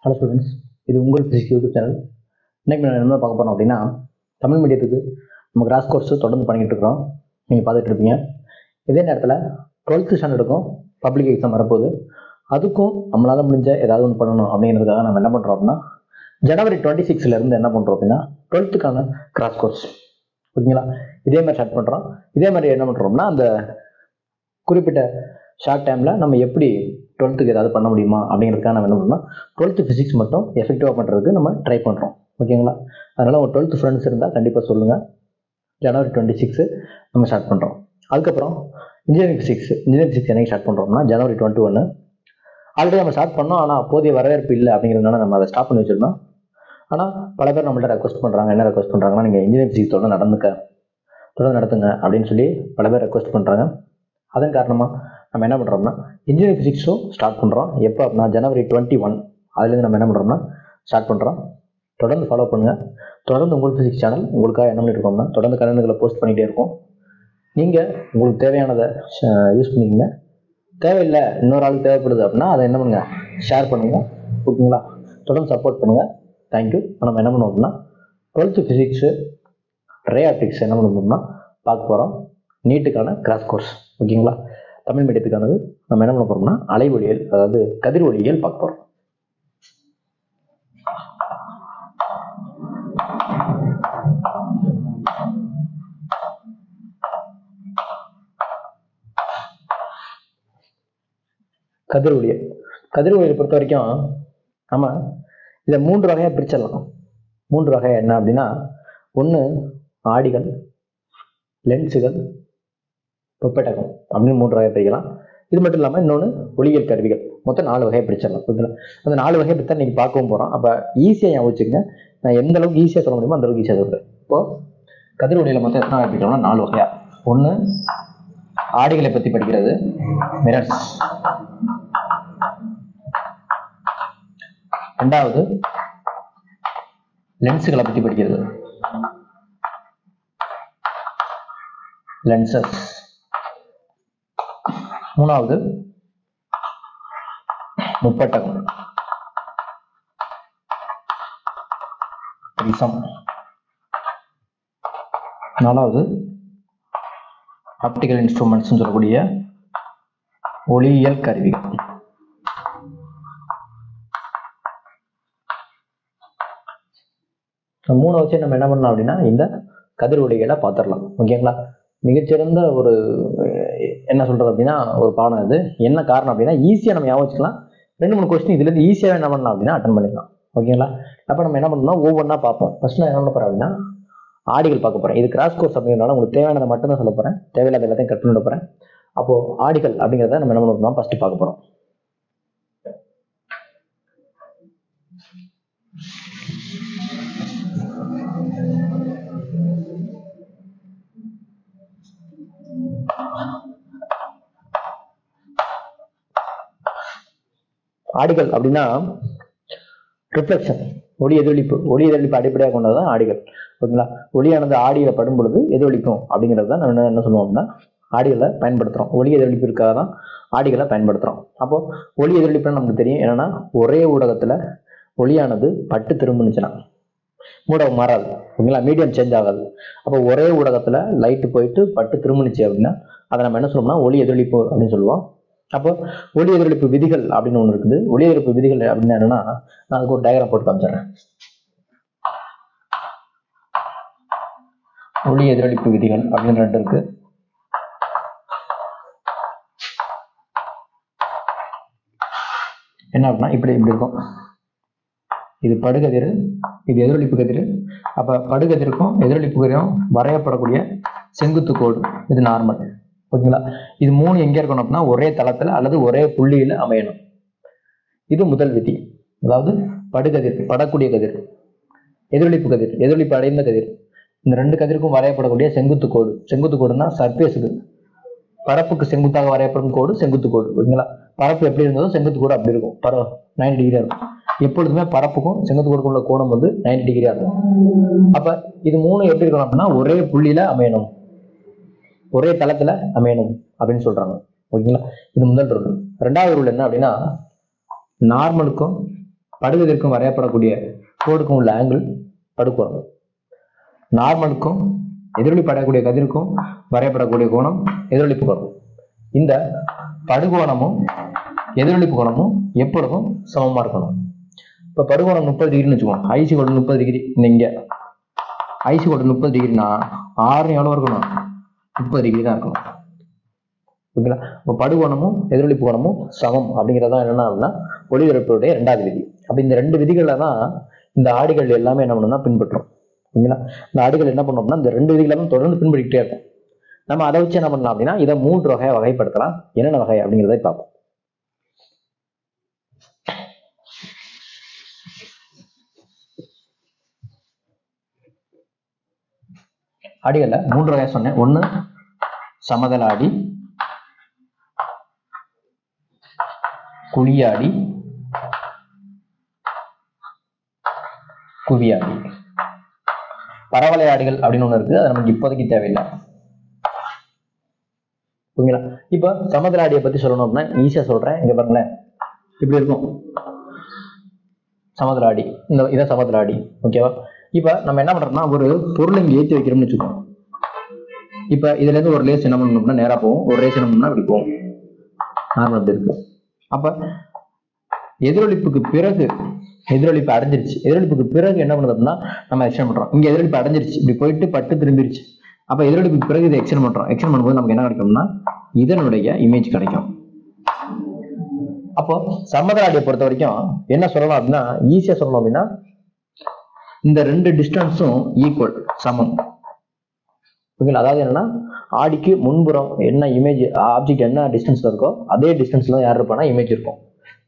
Hello students, இது உங்கள் physics YouTube channel. இன்றைக்கி நான் என்ன பார்க்க போகிறோம் அப்படின்னா, தமிழ் மீடியத்துக்கு நம்ம கிராஸ் கோர்ஸ் தொடர்ந்து பண்ணிக்கிட்டு இருக்கிறோம். நீங்கள் பார்த்துட்டு இருப்பீங்க. இதே நேரத்தில் 12th ஸ்டாண்டர்டுக்கும் பப்ளிக் எக்ஸாம் வரப்போகுது. அதுக்கும் நம்மளால் முடிஞ்ச ஏதாவது ஒன்று பண்ணணும் அப்படிங்கிறதுக்காக நம்ம என்ன பண்ணுறோம் அப்படின்னா, ஜனவரி 26 என்ன பண்ணுறோம் அப்படின்னா 12th கிராஸ் கோர்ஸ், ஓகேங்களா, இதே மாதிரி ஸ்டார்ட் பண்ணுறோம். இதே மாதிரி என்ன பண்ணுறோம்னா, அந்த குறிப்பிட்ட ஷார்ட் டைமில் நம்ம எப்படி 12th ஏதாவது பண்ண முடியுமா அப்படிங்கிறதுக்காக நம்ம என்ன பண்ணோம்னா 12th ஃபிசிக்ஸ் மட்டும் எஃபெக்டிவாக பண்ணுறதுக்கு நம்ம ட்ரை பண்ணுறோம், ஓகேங்களா. அதனால் ஒரு 12th ஃப்ரெண்ட்ஸ் இருந்தால் கண்டிப்பாக சொல்லுங்கள். ஜனவரி 26 நம்ம ஸ்டார்ட் பண்ணுறோம். அதுக்கப்புறம் இன்ஜினியரிங் ஃபிசிக்ஸ் என்னைக்கு ஸ்டார்ட் பண்ணுறோம்னா ஜனவரி 21. ஆல்ரெடி நம்ம ஸ்டார்ட் பண்ணோம், ஆனால் போதிய வரவேற்பு இல்லை அப்படிங்கிறதுனால நம்ம அதை ஸ்டாப் பண்ணி வச்சுருந்தோம். ஆனால் பல பேர் நம்மள்ட்ட ரெக்வஸ்ட் பண்ணுறாங்க. என்ன ரெக்வஸ்ட் பண்ணுறாங்கன்னா, நீங்கள் இன்ஜினியரிங் ஃபிசிக்ஸ் தொடர்ந்து நடத்துங்க அப்படின்னு சொல்லி பல பேர் ரெக்வஸ்ட் பண்ணுறாங்க. அதன் காரணமாக நம்ம என்ன பண்ணுறோம்னா இன்ஜினியரிங் ஃபிசிக்ஸும் ஸ்டார்ட் பண்ணுறோம். எப்போ அப்படின்னா ஜனவரி 21 அதுலேருந்து நம்ம என்ன பண்ணுறோம்னா ஸ்டார்ட் பண்ணுறோம். தொடர்ந்து ஃபாலோ பண்ணுங்கள். தொடர்ந்து உங்கள் ஃபிசிக்ஸ் சேனல் உங்களுக்காக என்ன பண்ணியிருக்கோம்னா தொடர்ந்து கண்டென்ட்களை போஸ்ட் பண்ணிகிட்டே இருக்கும். நீங்கள் உங்களுக்கு தேவையானதை யூஸ் பண்ணிக்கங்க. தேவையில்லை, இன்னொரு ஆளுக்கு தேவைப்படுது அப்படின்னா அதை என்ன பண்ணுங்கள், ஷேர் பண்ணுங்கள், ஓகேங்களா. தொடர்ந்து சப்போர்ட் பண்ணுங்கள். தேங்க்யூ. நம்ம என்ன பண்ணுவோம் அப்படின்னா 12th ஃபிசிக்ஸு ரே ஆப்டிக்ஸ் என்ன பண்ணணும்னா பார்க்க போகிறோம். நீட்டுக்கான கிராஸ் கோர்ஸ், ஓகேங்களா. தமிழ் மீடியத்துக்கானது நம்ம என்ன பண்ண போகிறோம்னா அலைவொலியல், அதாவது கதிர் ஒளியியல் பார்க்க போகிறோம். கதிர் ஒளியை பொறுத்த வரைக்கும் நம்ம இதை 3 வகையாக பிரிச்சிடலாம். 3 வகை என்ன அப்படின்னா, ஒன்று ஆடிகள், லென்ஸுகள், பொப்பெட்டகம் அப்படின்னு 3 வகையை பிரிக்கலாம். இது மட்டும் இல்லாமல் இன்னொன்று ஒளியியல் கருவிகள். மொத்தம் 4 வகையை பிரிச்சிடலாம், ஓகேங்களா. அந்த 4 வகையை பற்றி தான் இன்றைக்கி பார்க்கவும் போகிறோம். அப்போ ஈஸியாக ஞாபகம் வச்சுக்கங்க. நான் எந்த அளவுக்கு ஈஸியாக சொல்ல முடியுமோ அந்த அளவுக்கு ஈஸியாக சொல்கிறேன். இப்போது கதிர் ஒளியில் மொத்தம் எத்தனை வகை பிரிக்கிறோம்னா 4 வகையாக. ஒன்று ஆடிகளை பற்றி படிக்கிறது, மிரர்ஸ். ரெண்டாவது லென்ஸுகளை பற்றி படிக்கிறது, லென்சஸ். மூணாவது முப்பட்டகம், பிரிசம். நாலாவது ஆப்டிக்கல் இன்ஸ்ட்ருமெண்ட்ஸ் சொல்லக்கூடிய ஒளியியல் கருவிகள். மூணு வச்சு நம்ம என்ன பண்ணலாம் அப்படின்னா இந்த கதிர் ஒளிகளை பார்த்துடலாம், ஓகேங்களா. மிகச்சிறந்த ஒரு என்ன சொல்கிறது அப்படின்னா ஒரு பாடம். இது என்ன காரணம் அப்படின்னா ஈஸியாக நம்ம ஞாபகம் வச்சுக்கலாம். 2-3 கொஸ்டின் இதுலேருந்து ஈஸியாக என்ன பண்ணலாம் அப்படின்னா அட்டன் பண்ணிடலாம், ஓகேங்களா. அப்போ நம்ம என்ன பண்ணணும்னா ஒவ்வொன்றா பார்ப்போம். ஃபர்ஸ்ட் நான் என்ன பண்ண போகிறேன் அப்படின்னா ஆடிகள் பார்க்க போகிறேன். இது கிராஸ் கோர்ஸ் அப்படிங்கிறனால உங்களுக்கு தேவையானதை மட்டும் தான் சொல்ல போகிறேன், தேவையில்லாத எல்லாத்தையும் கட் பண்ணிட போகிறேன். அப்போது ஆடிகள் அப்படிங்கிறத நம்ம என்ன பண்ணணும் ஃபஸ்ட்டு பார்க்க போகிறோம். ஆடிகள் அப்படின்னா ரிஃப்ளெக்ஷன், ஒளி எதிரொலிப்பு அடிப்படையாக கொண்டதான் ஆடிகள், ஓகேங்களா. ஒளியானது ஆடியில படும் பொழுது எதிரொலிக்கும் அப்படிங்கிறது தான் நம்ம என்ன சொல்லுவோம்னா ஆடிகளை பயன்படுத்துகிறோம். ஒளி எதிரொலிப்பிற்காக தான் ஆடிகளை பயன்படுத்துகிறோம். அப்போ ஒளி எதிரொலிப்புன்னு நமக்கு தெரியும். என்னன்னா ஒரே ஊடகத்தில் ஒளியானது பட்டு திரும்பினுச்சுன்னா ஊடகம் மாறாது, ஓகேங்களா, மீடியம் சேஞ்ச் ஆகாது. அப்போ ஒரே ஊடகத்தில் லைட்டு போயிட்டு பட்டு திரும்பினுச்சு அப்படின்னா அதை நம்ம என்ன சொல்லுவோம்னா ஒளி எதிரொலிப்பு அப்படின்னு சொல்லுவோம். அப்போ ஒளி எதிரொலிப்பு விதிகள் அப்படின்னு ஒன்று இருக்குது. ஒளி எதிர்ப்பு விதிகள் அப்படின்னு என்னன்னா நான் அதுக்கு ஒரு டயக்ராம் போட்டு காமிச்சிடுறேன். ஒளி எதிரொலிப்பு விதிகள் அப்படின்னு 2 இருக்கு. என்ன அப்படின்னா இப்படி இருக்கும். இது படுகதிர், இது எதிரொலிப்பு கதிர். அப்ப படுகதிருக்கும் எதிரொலிப்பு கதிரும் வரையப்படக்கூடிய செங்குத்து கோடு இது நார்மல், ஓகேங்களா. இது 3 எங்கே இருக்கணும் அப்படின்னா ஒரே தளத்தில் அல்லது ஒரே புள்ளியில் அமையணும். இது முதல் விதி. அதாவது படுகதிர், படக்கூடிய கதிர், எதிரொலிப்பு கதிர், எதிரொலிப்பு அடைந்த கதிர், இந்த 2 கதிருக்கும் வரையப்படக்கூடிய செங்குத்து கோடு. செங்குத்து கோடுனா சர்ஃபேஸுக்கு, பரப்புக்கு செங்குத்தாக வரையப்படும் கோடு செங்குத்து கோடு, ஓகேங்களா. பரப்பு எப்படி இருந்ததோ செங்குத்து கோடு அப்படி இருக்கும். 90 டிகிரியா இருக்கும். எப்பொழுதுமே பரப்புக்கும் செங்குத்து கோடுக்கும் உள்ள கோணம் 90 டிகிரியா இருக்கும். அப்ப இது 3 எப்படி இருக்கணும் அப்படின்னா ஒரே புள்ளியில அமையணும், ஒரே தளத்துல அமையணும் அப்படின்னு சொல்றாங்க, ஓகேங்களா. இது முதல் ரூல். 2வது ரூல் என்ன அப்படின்னா நார்மலுக்கும் படுகதிர்க்கும் வரையப்படக்கூடிய கோடுக்கும் உள்ள ஆங்கிள் படுகோணம். நார்மலுக்கும் எதிரொலிப்பு அடையக்கூடிய கதிருக்கும் வரையப்படக்கூடிய கோணம் எதிரொலிப்பு கோணம். இந்த படுகோணமும் எதிரொலிப்பு கோணமும் எப்பொழுதும் சமமா இருக்கணும். இப்ப படுகோணம் 30 டிகிரின்னு வச்சுக்கோங்க. ஐசி கோடு 30 டிகிரி. இங்க ஐசி கோடு 30 டிகிரினா ஆறு எவ்வளவு இருக்கணும்? 30 டிகிரி தான் இருக்கணும். ஓகேங்களா? இப்போ படுகோணமும் எதிரொலிப்பு கோணமும் சமம் அப்படிங்கிறதா என்னன்னா அப்படின்னா ஒளிவிரப்புடைய 2வது விதி. அப்ப இந்த 2 விதிகளை தான் இந்த ஆடிகள் எல்லாமே என்ன பண்ணணும்னா பின்பற்றும். ஓகேங்களா? இந்த ஆடிகள் என்ன பண்ணோம்னா இந்த 2 விதிகளும் தொடர்ந்து பின்பற்றிக்கிட்டே இருக்கும். நம்ம அதை வச்சு என்ன பண்ணலாம் அப்படின்னா இதை 3 வகையை வகைப்படுத்தலாம். என்னென்ன வகை அப்படிங்கிறத பார்ப்போம். ஆடிகள்ல 3 வகையை சொன்னேன். ஒண்ணு சமதள ஆடி, குழியாடி, குவியாடி. பரவலை ஆடிகள் அப்படின்னு ஒண்ணு இருக்கு. அது நமக்கு இப்போதைக்கு தேவையில்லை. ஓகேங்களா? இப்ப சமதள ஆடியை பத்தி சொல்லணும் அப்படின்னா ஈஸியா சொல்றேன். இங்க பாருங்களேன், இப்படி இருக்கும் சமதள ஆடி. இதான் சமதள ஆடி. ஓகேவா? இப்ப நம்ம என்ன பண்றோம்னா ஒரு பொருளை இங்க ஏற்றி வைக்கிறோம்னு வச்சுக்கோம். இப்ப இதுல இருந்து ஒரு லேஸ் என்ன பண்ணணும்னா நேரா போகும், ஒரு ரேஸ் என்ன பண்ணணும்னா இப்படி போகும். நார்மல் அப்படி இருக்கு. அப்ப எதிரொலிப்புக்கு பிறகு எதிரொலிப்பு அடைஞ்சிருச்சு. எதிரொலிப்புக்கு பிறகு என்ன பண்ணுது அப்படின்னா நம்ம எக்ஸ்டெண்ட் பண்றோம். இங்க எதிரொலிப்பு அடைஞ்சிருச்சு, இப்படி போயிட்டு பட்டு திரும்பிருச்சு. அப்ப எதிரொலிப்புக்கு பிறகு இதை எக்ஸ்டெண்ட் பண்றோம். எக்ஸ்டெண்ட் பண்ணும்போது நமக்கு என்ன கிடைக்கும்னா இதனுடைய இமேஜ் கிடைக்கும். அப்போ சமதள ஆடியை பொறுத்த வரைக்கும் என்ன சொல்லலாம் அப்படின்னா ஈஸியா சொல்லணும் அப்படின்னா இந்த 2 டிஸ்டன்ஸும் ஈக்குவல், சமம். ஓகேங்களா? அதாவது என்னன்னா ஆடிக்கு முன்புறம் என்ன இமேஜ் ஆப்ஜெக்ட் என்ன டிஸ்டன்ஸ்ல இருக்கோ அதே டிஸ்டன்ஸ்ல யார் இருப்பானா இமேஜ் இருக்கும்.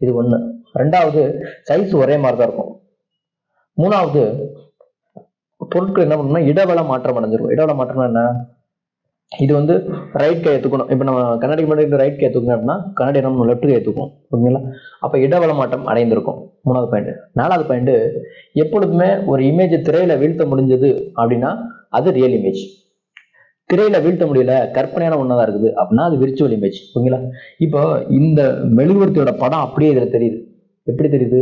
இது ஒண்ணு. 2வது சைஸ் ஒரே மாதிரி தான் இருக்கும். 3வது பொருட்கள் என்ன பண்ணணும்னா இடவள மாற்றம் அடைஞ்சிருக்கும். இடவள மாற்றம் என்ன? இது வந்து ரைட் கை ஏத்துக்கணும். இப்ப நம்ம கண்ணாடி முன்னாடி ரைட் கை ஏத்துக்கணும் அப்படின்னா கண்ணாடி நம்ம லெஃப்ட் கை ஏத்துக்கும். ஓகேங்களா? அப்ப இடவள மாற்றம் அடைந்திருக்கும். 3வது பாயிண்ட். 4வது பாயிண்ட், எப்பொழுதுமே ஒரு இமேஜ் திரையில வீழ்த்த முடிஞ்சது அப்படின்னா அது ரியல் இமேஜ். திரையில வீழ்த்த முடியல, கற்பனையான ஒண்ணாதான் இருக்குது அப்படின்னா அது விர்ச்சுவல் இமேஜ். ஓகேங்களா? இப்போ இந்த மெழுகுவர்த்தியோட படம் அப்படியே இதுல தெரியுது. எப்படி தெரியுது?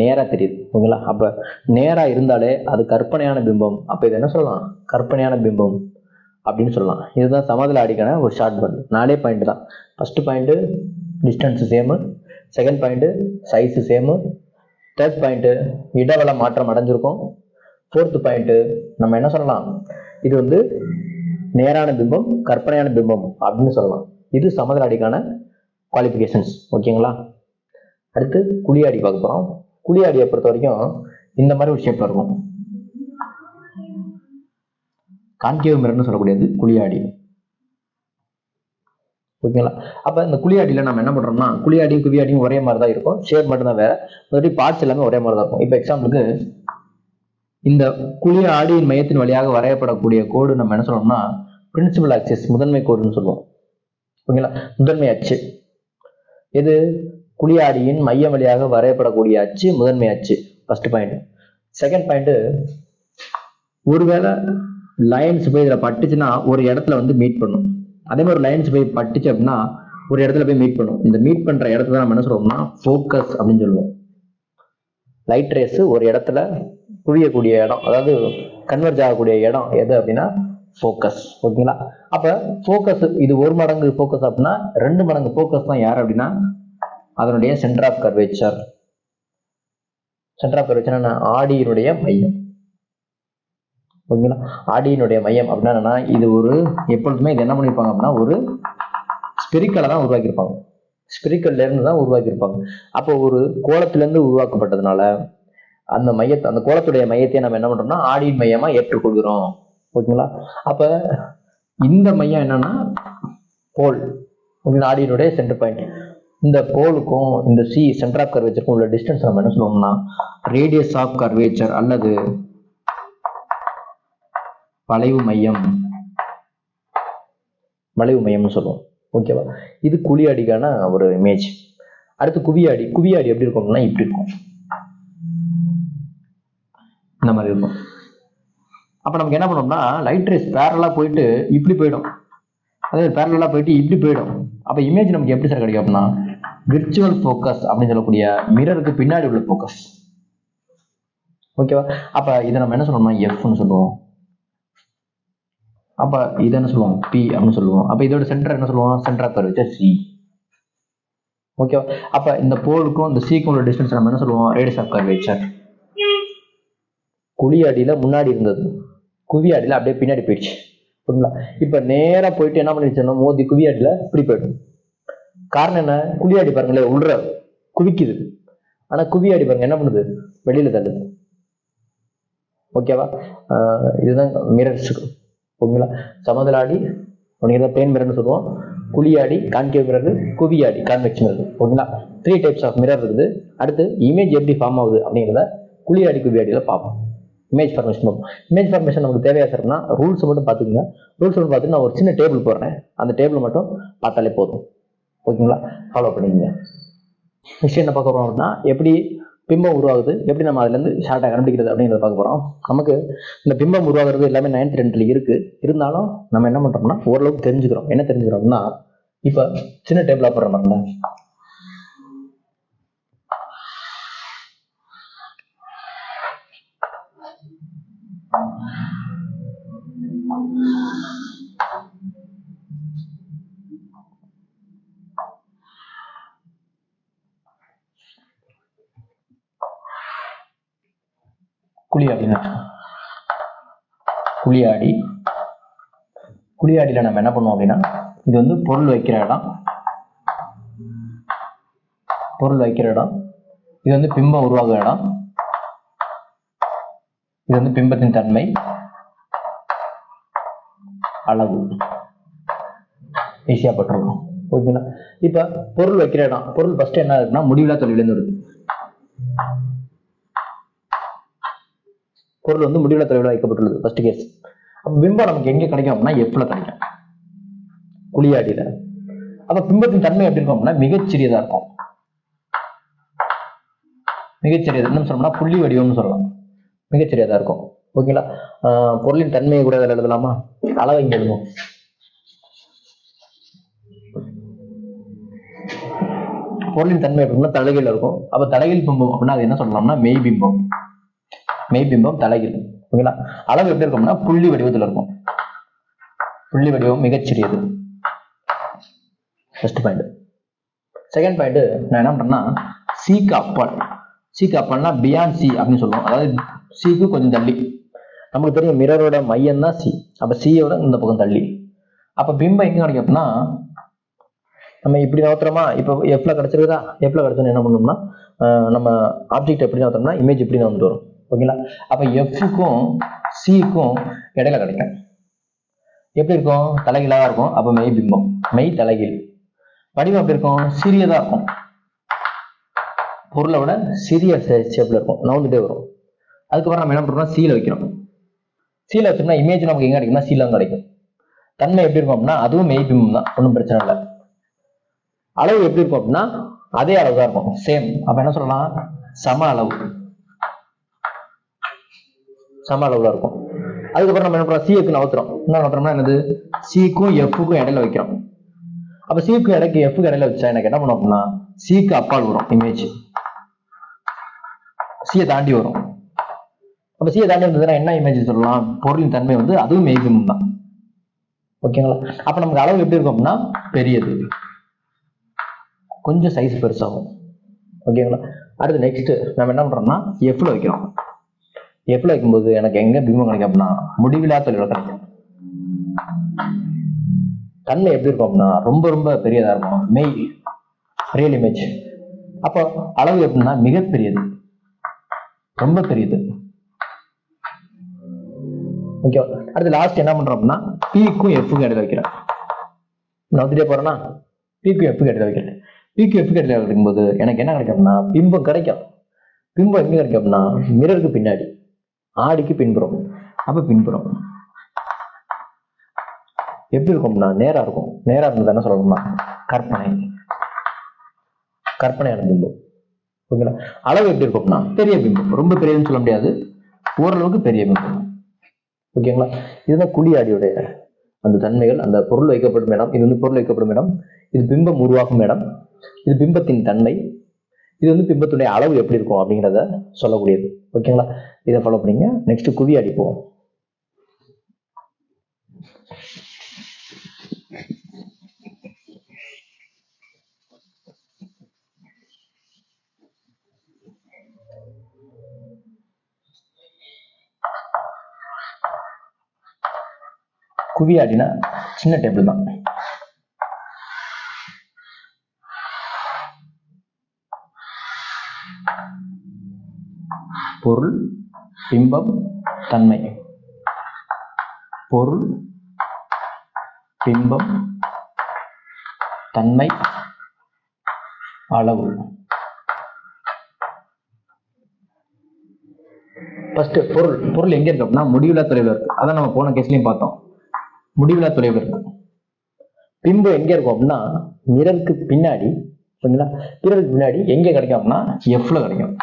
நேரா தெரியுது. ஓகேங்களா? அப்ப நேரா இருந்தாலே அது கற்பனையான பிம்பம். அப்ப இது என்ன சொல்லலாம்? கற்பனையான பிம்பம் அப்படின்னு சொல்லலாம். இதுதான் சமதள ஆடிக்கான ஒரு ஷார்ட் பண்ட். 4 பாயிண்ட் தான். First point distance same, second point size same, third point இடவள மாற்றம் அடைஞ்சிருக்கும், ஃபோர்த் பாயிண்ட் நம்ம என்ன சொல்லலாம்? இது வந்து நேரான பிம்பம், கற்பனையான பிம்பம் அப்படின்னு சொல்லலாம். இது சமதள ஆடிக்கான குவாலிஃபிகேஷன்ஸ். ஓகேங்களா? அடுத்து குழியாடி பார்க்க போறோம். குழியாடியை பொறுத்த வரைக்கும் இந்த மாதிரி ஒரு ஷேப்ல இருக்கும். கான்கேவ் மிரர்னு சொல்லக்கூடியது குழியாடி. ஓகேங்களா? அப்ப இந்த குழியாடியில நம்ம என்ன பண்றோம்னா குழியாடியும் குவியாடியும் ஒரே மாதிரி தான் இருக்கும். ஷேப் மட்டும் தான் வேற. மறுபடியும் பார்ட்ஸ் எல்லாமே ஒரே மாதிரி தான் இருக்கும். இப்ப எக்ஸாம்பிளுக்கு இந்த குழிய ஆடியின் மையத்தின் வழியாக வரையப்படக்கூடிய கோடு நம்ம என்ன சொல்றோம்னா பிரின்சிபல் ஆக்சிஸ், முதன்மை கோடுன்னு சொல்லுவோம். ஓகேங்களா? முதன்மை அச்சு. எது? குழிய ஆடியின் மையம் வழியாக வரையப்படக்கூடிய அச்சு முதன்மை அச்சு. First point. செகண்ட் பாயிண்ட், ஒருவேளை லைன்ஸ் போய் இதுல பட்டுச்சுன்னா ஒரு இடத்துல வந்து மீட் பண்ணும். அதே மாதிரி லைன்ஸ் போய் பட்டுச்சு அப்படின்னா ஒரு இடத்துல போய் மீட் பண்ணும். இந்த மீட் பண்ற இடத்துல நம்ம என்ன சொல்றோம்னா ஃபோக்கஸ் அப்படின்னு சொல்லுவோம். லைட் ரேஸ் ஒரு இடத்துல குவியக்கூடிய இடம், அதாவது கன்வெர்ஜ் ஆகக்கூடிய இடம் எது அப்படின்னா ஃபோக்கஸ். ஓகேங்களா? அப்ப ஃபோக்கஸ் இது 1 மடங்கு ஃபோக்கஸ் அப்படின்னா 2 மடங்கு ஃபோக்கஸ் தான் யார் அப்படின்னா அதனுடைய centre of curvature. Centre of curvature என்ன? ஆடியினுடைய மையம். ஓகேங்களா? ஆடியினுடைய மையம் அப்படின்னா என்னன்னா இது ஒரு எப்பொழுதுமே இது என்ன பண்ணிருப்பாங்க அப்படின்னா ஒரு ஸ்பெரிக்கலை தான் உருவாக்கியிருப்பாங்க. ஸ்பெரிக்கல்ல இருந்து தான் உருவாக்கியிருப்பாங்க. அப்போ ஒரு கோலத்துல இருந்து உருவாக்கப்பட்டதுனால அந்த மையத்தை, அந்த கோலத்துடைய மையத்தை நம்ம என்ன பண்றோம்னா ஆடியின் மையமா ஏற்றுக்கொள்கிறோம். ஓகேங்களா? அப்ப இந்த மையம் என்னன்னா போல். ஓகேங்களா? ஆடியினுடைய சென்டர் பாயிண்ட். இந்த போலுக்கும் இந்த சி சென்டர் ஆஃப் கர்வேச்சருக்கும் உள்ள டிஸ்டன்ஸ் நம்ம என்ன சொல்லுவோம்னா ரேடியஸ் ஆஃப் கர்வேச்சர் அல்லது வளைவு மையம், வளைவு மையம்னு சொல்லுவோம். ஓகேவா? இது குழியாடிக்கான ஒரு இமேஜ். அடுத்து குவியாடி. குவியாடி எப்படி இருக்கும்னா இப்படி இருக்கும், இந்த மாதிரி இருக்கும். அப்ப நமக்கு என்ன பண்ணோம்னா லைட் ரேஸ் பேரலா போயிட்டு இப்படி போயிடும், அதாவது பேரலா போயிட்டு இப்படி போயிடும். அப்ப இமேஜ் நமக்கு எப்படி சார் கிடைக்கும் அப்படின்னா விர்ச்சுவல் ஃபோக்கஸ் அப்படின்னு சொல்லக்கூடிய மிரருக்கு பின்னாடி உள்ள ஃபோக்கஸ். ஓகேவா? அப்ப இதை நம்ம என்ன சொல்லுவோம்னா எஃப்னு சொல்லுவோம். அப்ப இதை என்ன சொல்லுவோம் பி அப்படின்னு சொல்லுவோம். அப்ப இதோட சென்டர் என்ன சொல்லுவோம் சென்டர் ஆஃப் கர்வேச்சர் சி. ஓகேவா? அப்ப இந்த போலுக்கும் இந்த சிக்கும் உள்ள டிஸ்டன்ஸ் நம்ம என்ன சொல்லுவோம் ரேடியஸ் ஆஃப் கர்வேச்சர். குழி அடியில முன்னாடி இருந்தது, குவி அடியில அப்படியே பின்னாடி போயிடுச்சு. ஓகேங்களா? இப்ப நேரா போயிட்டு என்ன பண்ணிடுச்சுன்னா மோதி குவி அடியில இப்படி போயிடும். காரணம் என்ன? குழி அடி பாருங்களேன் உள்ள குவிக்குது, ஆனா குவி அடி பாருங்க என்ன பண்ணுது வெளியில தள்ளுது. ஓகேவா? இதுதான் மிரர்ஸுக்கு. ஓகேங்களா? சமதளாடி அப்படிங்கிறத பிளேன் மிரர்னு சொல்லுவோம். குழியாடி கான்கேவ் மிரர், குவியாடி கான்வெக்ஸ் மிரர். ஓகேங்களா? 3 டைப்ஸ் ஆஃப் மிரர் இருக்குது. அடுத்து இமேஜ் எப்படி ஃபார்ம் ஆகுது அப்படிங்கிறத குழியாடி குவியாடியில பார்ப்போம். இமேஜ் ஃபார்மேஷன் பார்ப்போம். இமேஜ் ஃபார்மேஷன் நமக்கு தேவையா சார்னா ரூல்ஸ் மட்டும் பார்த்துக்குங்க. ரூல்ஸ் மட்டும் பார்த்துட்டு நான் ஒரு சின்ன டேபிள் போடுறேன், அந்த டேபிள் மட்டும் பார்த்தாலே போதும். ஓகேங்களா? ஃபாலோ பண்ணிக்கங்க. நெக்ஸ்ட் என்ன பார்க்க போறோம் அப்படின்னா எப்படி பிம்பம் உருவாகுது, எப்படி நம்ம அதுலேருந்து ஷார்ட்டாக கண்டுபிடிக்கிறது அப்படிங்கிறத பார்க்க போகிறோம். நமக்கு இந்த பிம்பம் உருவாகிறது எல்லாமே 9th 10th இருக்கு. இருந்தாலும் நம்ம என்ன பண்ணுறோம்னா ஓரளவுக்கு தெரிஞ்சுக்கிறோம். என்ன தெரிஞ்சுக்கிறோம் அப்படின்னா இப்போ சின்ன டேபிளாக போடுற மாதிரில குழியாடினா குழியாடியில் நம்ம என்ன பண்ணுவோம் அப்படின்னா இது வந்து பொருள் வைக்கிற இடம், இது வந்து பிம்பம் உருவாகுற இடம், இது வந்து பிம்பத்தின் தன்மை, அளவு ஈஸியா பட்டிருக்கும். ஓகேங்களா? இப்ப பொருள் வைக்கிற இடம், பொருள் ஃபர்ஸ்ட் என்ன இருக்குன்னா முடிவிலா தொலைவிலிருந்து இருக்கு. பொருள் வந்து முடிவிலா தொலைவில் வைக்கப்பட்டுள்ளது ஃபர்ஸ்ட் கேஸ். அப்ப பிம்பம் நமக்கு எங்க கிடைக்கும் அப்படின்னா எஃப்ல கிடைக்கும், குழியாடியில. அப்ப பிம்பத்தின் தன்மை எப்படி இருக்கும் அப்படின்னா மிகச்சிறியதா இருக்கும். மிகச்சிறியது என்ன சொல்லணும்னா புள்ளி வடிவம்னு சொல்லலாம். மிகச்சிறியதா இருக்கும். ஓகேங்களா? பொருளின் தன்மையை கூட அதில் எழுதலாமா? அளவை இங்க எழுதுவோம். பொருளின் தன்மை எப்படின்னா தலைகீழ இருக்கும். அப்ப தலைகீழ் பிம்பம் அப்படின்னா அது என்ன சொல்லலாம்னா மெய்பிம்பம். மெய்பிம்பம் தலைகீழ். ஓகேங்களா? அளவு எப்படி இருக்கும்னா புள்ளி வடிவத்தில் இருக்கும். புள்ளி வடிவம் மிகச்சிறியது. First point. செகண்ட் பாயிண்ட் நான் என்ன பண்றேன்னா சீக்கு அப்பால். சீக்கு அப்பால்னா பியாண்ட் சி அப்படின்னு சொல்லுவோம். அதாவது சிக்கு கொஞ்சம் தள்ளி. நமக்கு தெரியும் மிரரோட மையம் தான் சி. அப்ப சியோட இந்த பக்கம் தள்ளி. அப்ப பிம்பம் எங்க கிடைக்கும் அப்படின்னா நம்ம இப்படி நகர்த்துறோமா, இப்போ எஃப்ல கிடைச்சிருக்குதா, எஃப்ல கிடைச்சோன்னு என்ன பண்ணோம்னா நம்ம ஆப்ஜெக்ட் எப்படி நகர்த்தோம்னா இமேஜ் இப்படி வந்துட்டு வரும். ஓகேங்களா? அப்ப எஃப்க்கும் சிக்கும் இடையில கிடைக்கும். எப்படி இருக்கும்? தலைகீழா இருக்கும். அப்ப மெய் பிம்பம், மெய் தலைகீழ். வடிவம் எப்படி இருக்கும்? சிறியதா இருக்கும். பொருளை விட சிறிய ஷேப்ல இருக்கும், நவுந்துட்டே வரும். அதுக்கப்புறம் நம்ம என்ன பண்றோம்னா சீல வைக்கிறோம். சீல வச்சோம்னா இமேஜ் நமக்கு எங்க கிடைக்கும்னா சீல கிடைக்கும். தன்மை எப்படி இருக்கும் அப்படின்னா அதுவும் மெய் பிம்பம் தான், ஒன்றும் பிரச்சனை இல்லை. அளவு எப்படி இருக்கும் அப்படின்னா அதே அளவு தான் இருக்கும், சேம். அப்ப என்ன சொல்லலாம் சம அளவு, சம அளவுல இருக்கும். அதுக்கப்புறம் நம்ம என்ன பண்றோம் சிக்கு நவுத்துறோம். என்ன நவுத்துறோம்னா என்னது சிக்கும் எஃப்க்கும் இடையில வைக்கிறோம். அப்ப சிக்கு இடைக்கு எஃப்க்கு இடையில வச்சா எனக்கு என்ன பண்ணும் அப்படின்னா சிக்கு அப்பால் வரும் இமேஜ், சியை தாண்டி வரும். அப்ப சியை தாண்டி வந்ததுன்னா என்ன இமேஜ் சொல்லலாம்? பொருளின் தன்மை வந்து அதுவும் மெய்பிம்பம் தான். ஓகேங்களா? அப்ப நமக்கு அளவு எப்படி இருக்கும் அப்படின்னா பெரியது, கொஞ்சம் சைஸ் பெருசாகும். ஓகேங்களா? அடுத்து நெக்ஸ்ட் நம்ம என்ன பண்றோம்னா எஃப்ல வைக்கிறோம். எஃப்ல வைக்கும்போது எனக்கு எங்க பிம்பம் கிடைக்கும் அப்படின்னா முடிவிலா தொலைவில் கிடைக்கும். தன்மை எப்படி இருக்கும் அப்படின்னா ரொம்ப ரொம்ப பெரியதா இருக்கும், மெய் ரியல் இமேஜ். அப்போ அளவு எப்படின்னா மிகப்பெரியது, ரொம்ப பெரியது. ஓகே. அடுத்து லாஸ்ட் என்ன பண்றோம் அப்படின்னா பிக்கும் எஃப்க்கும் இடையில வைக்கிறேன். நான் வந்துட்டே போறேன்னா பிக்கும் எஃப்க்கு இடையில வைக்கிறேன். பிக்கு எஃப்க்கு இடையில வைக்கும்போது எனக்கு என்ன கிடைக்கும் அப்படின்னா பிம்பம் கிடைக்கும். பிம்பம் எங்க கிடைக்கும் அப்படின்னா மிரருக்கு பின்னாடி, ஆடிக்கு பின்புறம். அப்ப பின்புறம் எப்படி இருக்கும்னா நேரா இருக்கும். நேரா இருந்தது என்ன சொல்லணும்னா கற்பனை, கற்பனையான பிம்பம். ஓகேங்களா? அளவு எப்படி இருக்கும்னா பெரிய பிம்பம், ரொம்ப பெரியதுன்னு சொல்ல முடியாது, ஓரளவுக்கு பெரிய பிம்பம். ஓகேங்களா? இதுதான் குழியாடியுடைய அந்த தன்மைகள். அந்த பொருள் வைக்கப்படும் இடம், இது வந்து பொருள் வைக்கப்படும் இடம், இது பிம்பம் உருவாக்கும் இடம், இது பிம்பத்தின் தன்மை, இது வந்து பிம்பத்துடைய அளவு எப்படி இருக்கும் அப்படிங்கிறத சொல்லக்கூடியது. ஓகேங்களா, இதை ஃபாலோ பண்ணிங்க. நெக்ஸ்ட் குவி ஆடி போவோம். குவி ஆடினா சின்ன டேபிள் தான். பொருள், பிம்பம், தன்மை. பொருள், பிம்பம், தன்மை, அளவு. ஃபர்ஸ்ட் பொருள் எங்க இருக்கு அப்படின்னா முடிவில்லா தொலைவில் இருக்கு. அதான் நம்ம போன கேஸ்லயும் பார்த்தோம், முடிவில்லா தொலைவில் இருக்கு. பிம்பம் எங்க இருக்கும் அப்படின்னா மிரருக்கு பின்னாடி. சரிங்களா, மிரருக்கு பின்னாடி எங்க கிடைக்கும் அப்படின்னா எஃப்ல கிடைக்கும்.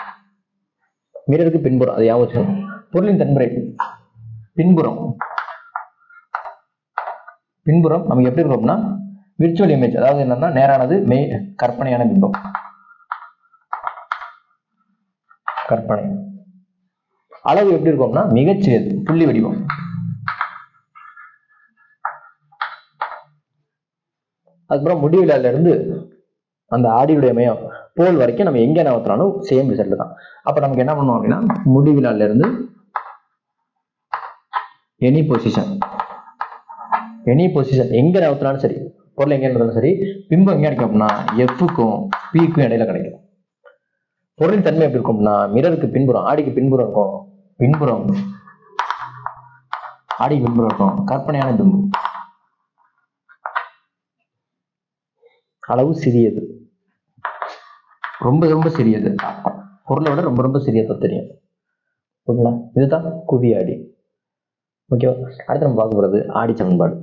மிரருக்கு பின்புறம், அது யாவும். பொருளின் தன்முறை பின்புறம். நமக்கு எப்படி இருக்கும் அப்படின்னா விர்ச்சுவல் இமேஜ், அதாவது என்னன்னா நேரானது, கற்பனையான பிம்பம். கற்பனை. அளவு எப்படி இருக்கும்னா மிகச்சிறியது, புள்ளி வடிவம். அதுக்கப்புறம் முடிவிலால இருந்து அந்த ஆடியுடைய மையம் போல் வரைக்கும் நம்ம எங்க நகர்த்தினாலும் சேம் ரிசல்ட் தான். அப்ப நமக்கு என்ன பண்ணுவோம் அப்படின்னா முடிவிலால இருந்து எனி பொசிஷன் எங்க நகர்த்தினாலும் சரி, பொருள் எங்க இருந்தாலும் சரி, பிம்பம் எங்க கிடைக்கும் அப்படின்னா எஃப்க்கும் பிக்கும் இடையில கிடைக்கும். பொருளின் தன்மை எப்படி இருக்கும்னா மிரருக்கு பின்புறம், ஆடிக்கு பின்புறம் இருக்கும். ஆடிக்கு பின்புறம் இருக்கும் கற்பனையான பிம்பம். அளவு சிறியது, ரொம்ப சிறியது, பொருளை விட ரொம்ப சிறியதா தெரியும். ஓகேங்களா, இதுதான் குவி ஆடி. ஓகேவா, அடுத்து நம்ம பார்க்க போகிறது ஆடி சமன்பாடு.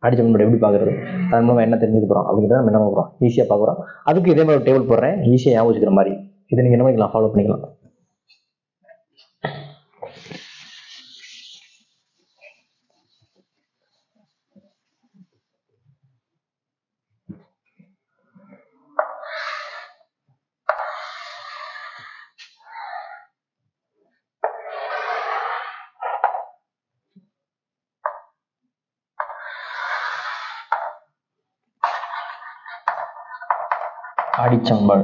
ஆடி சமன்பாடு எப்படி பார்க்கறது, அதன் மூலமா என்ன தெரிஞ்சுக்க போறோம் அப்படிங்கிறத நம்ம என்ன போகிறோம், ஈஸியாக பார்க்குறோம். அதுக்கு இதே மாதிரி ஒரு டேபிள் போடுறேன், ஈஸியாக ஞாபகம் வச்சுக்கிற மாதிரி. இதை நீங்கள் என்ன பண்ணிக்கலாம், ஃபாலோ பண்ணிக்கலாம். ஆடிச்சமன்பாடு.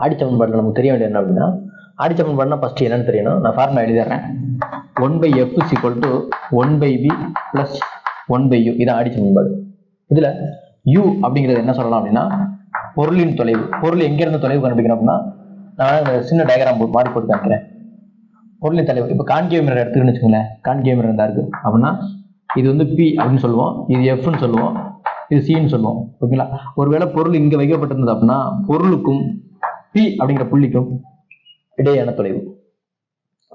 ஆடிச்சமன்பாடுல நமக்கு தெரிய வேண்டியது என்ன அப்படின்னா, ஆடிச்சமன்பாடுனா ஃபர்ஸ்ட் என்னன்னு தெரியணும். நான் ஃபார்முலா எழுதிடுறேன். 1/f = 1/v + 1/u. இதான் ஆடிச்சமன்பாடு. இதுல u அப்படிங்கிறது என்ன சொல்லலாம் அப்படின்னா பொருளின் தொலைவு. பொருள் எங்க இருந்து தொலைவு கண்டுபிடிக்கணும் அப்படின்னா, நான் சின்ன டயக்ராம் மாதிரி போட்டு காமிக்கிறேன். பொருளின் தொலைவு. இப்போ கான்கேவ் மிரர் எடுத்துக்கின்னு வச்சுக்கோங்களேன். கான்கேவ் மிரர் தான் இருக்கு அப்படின்னா இது வந்து பி அப்படின்னு சொல்லுவோம், இது எஃப்னு சொல்லுவோம், இது சின்னு சொல்லுவோம். ஓகேங்களா, ஒருவேளை பொருள் இங்க வைக்கப்பட்டிருந்தது அப்படின்னா பொருளுக்கும் பி அப்படிங்கிற புள்ளிக்கும் இடையான தொலைவு,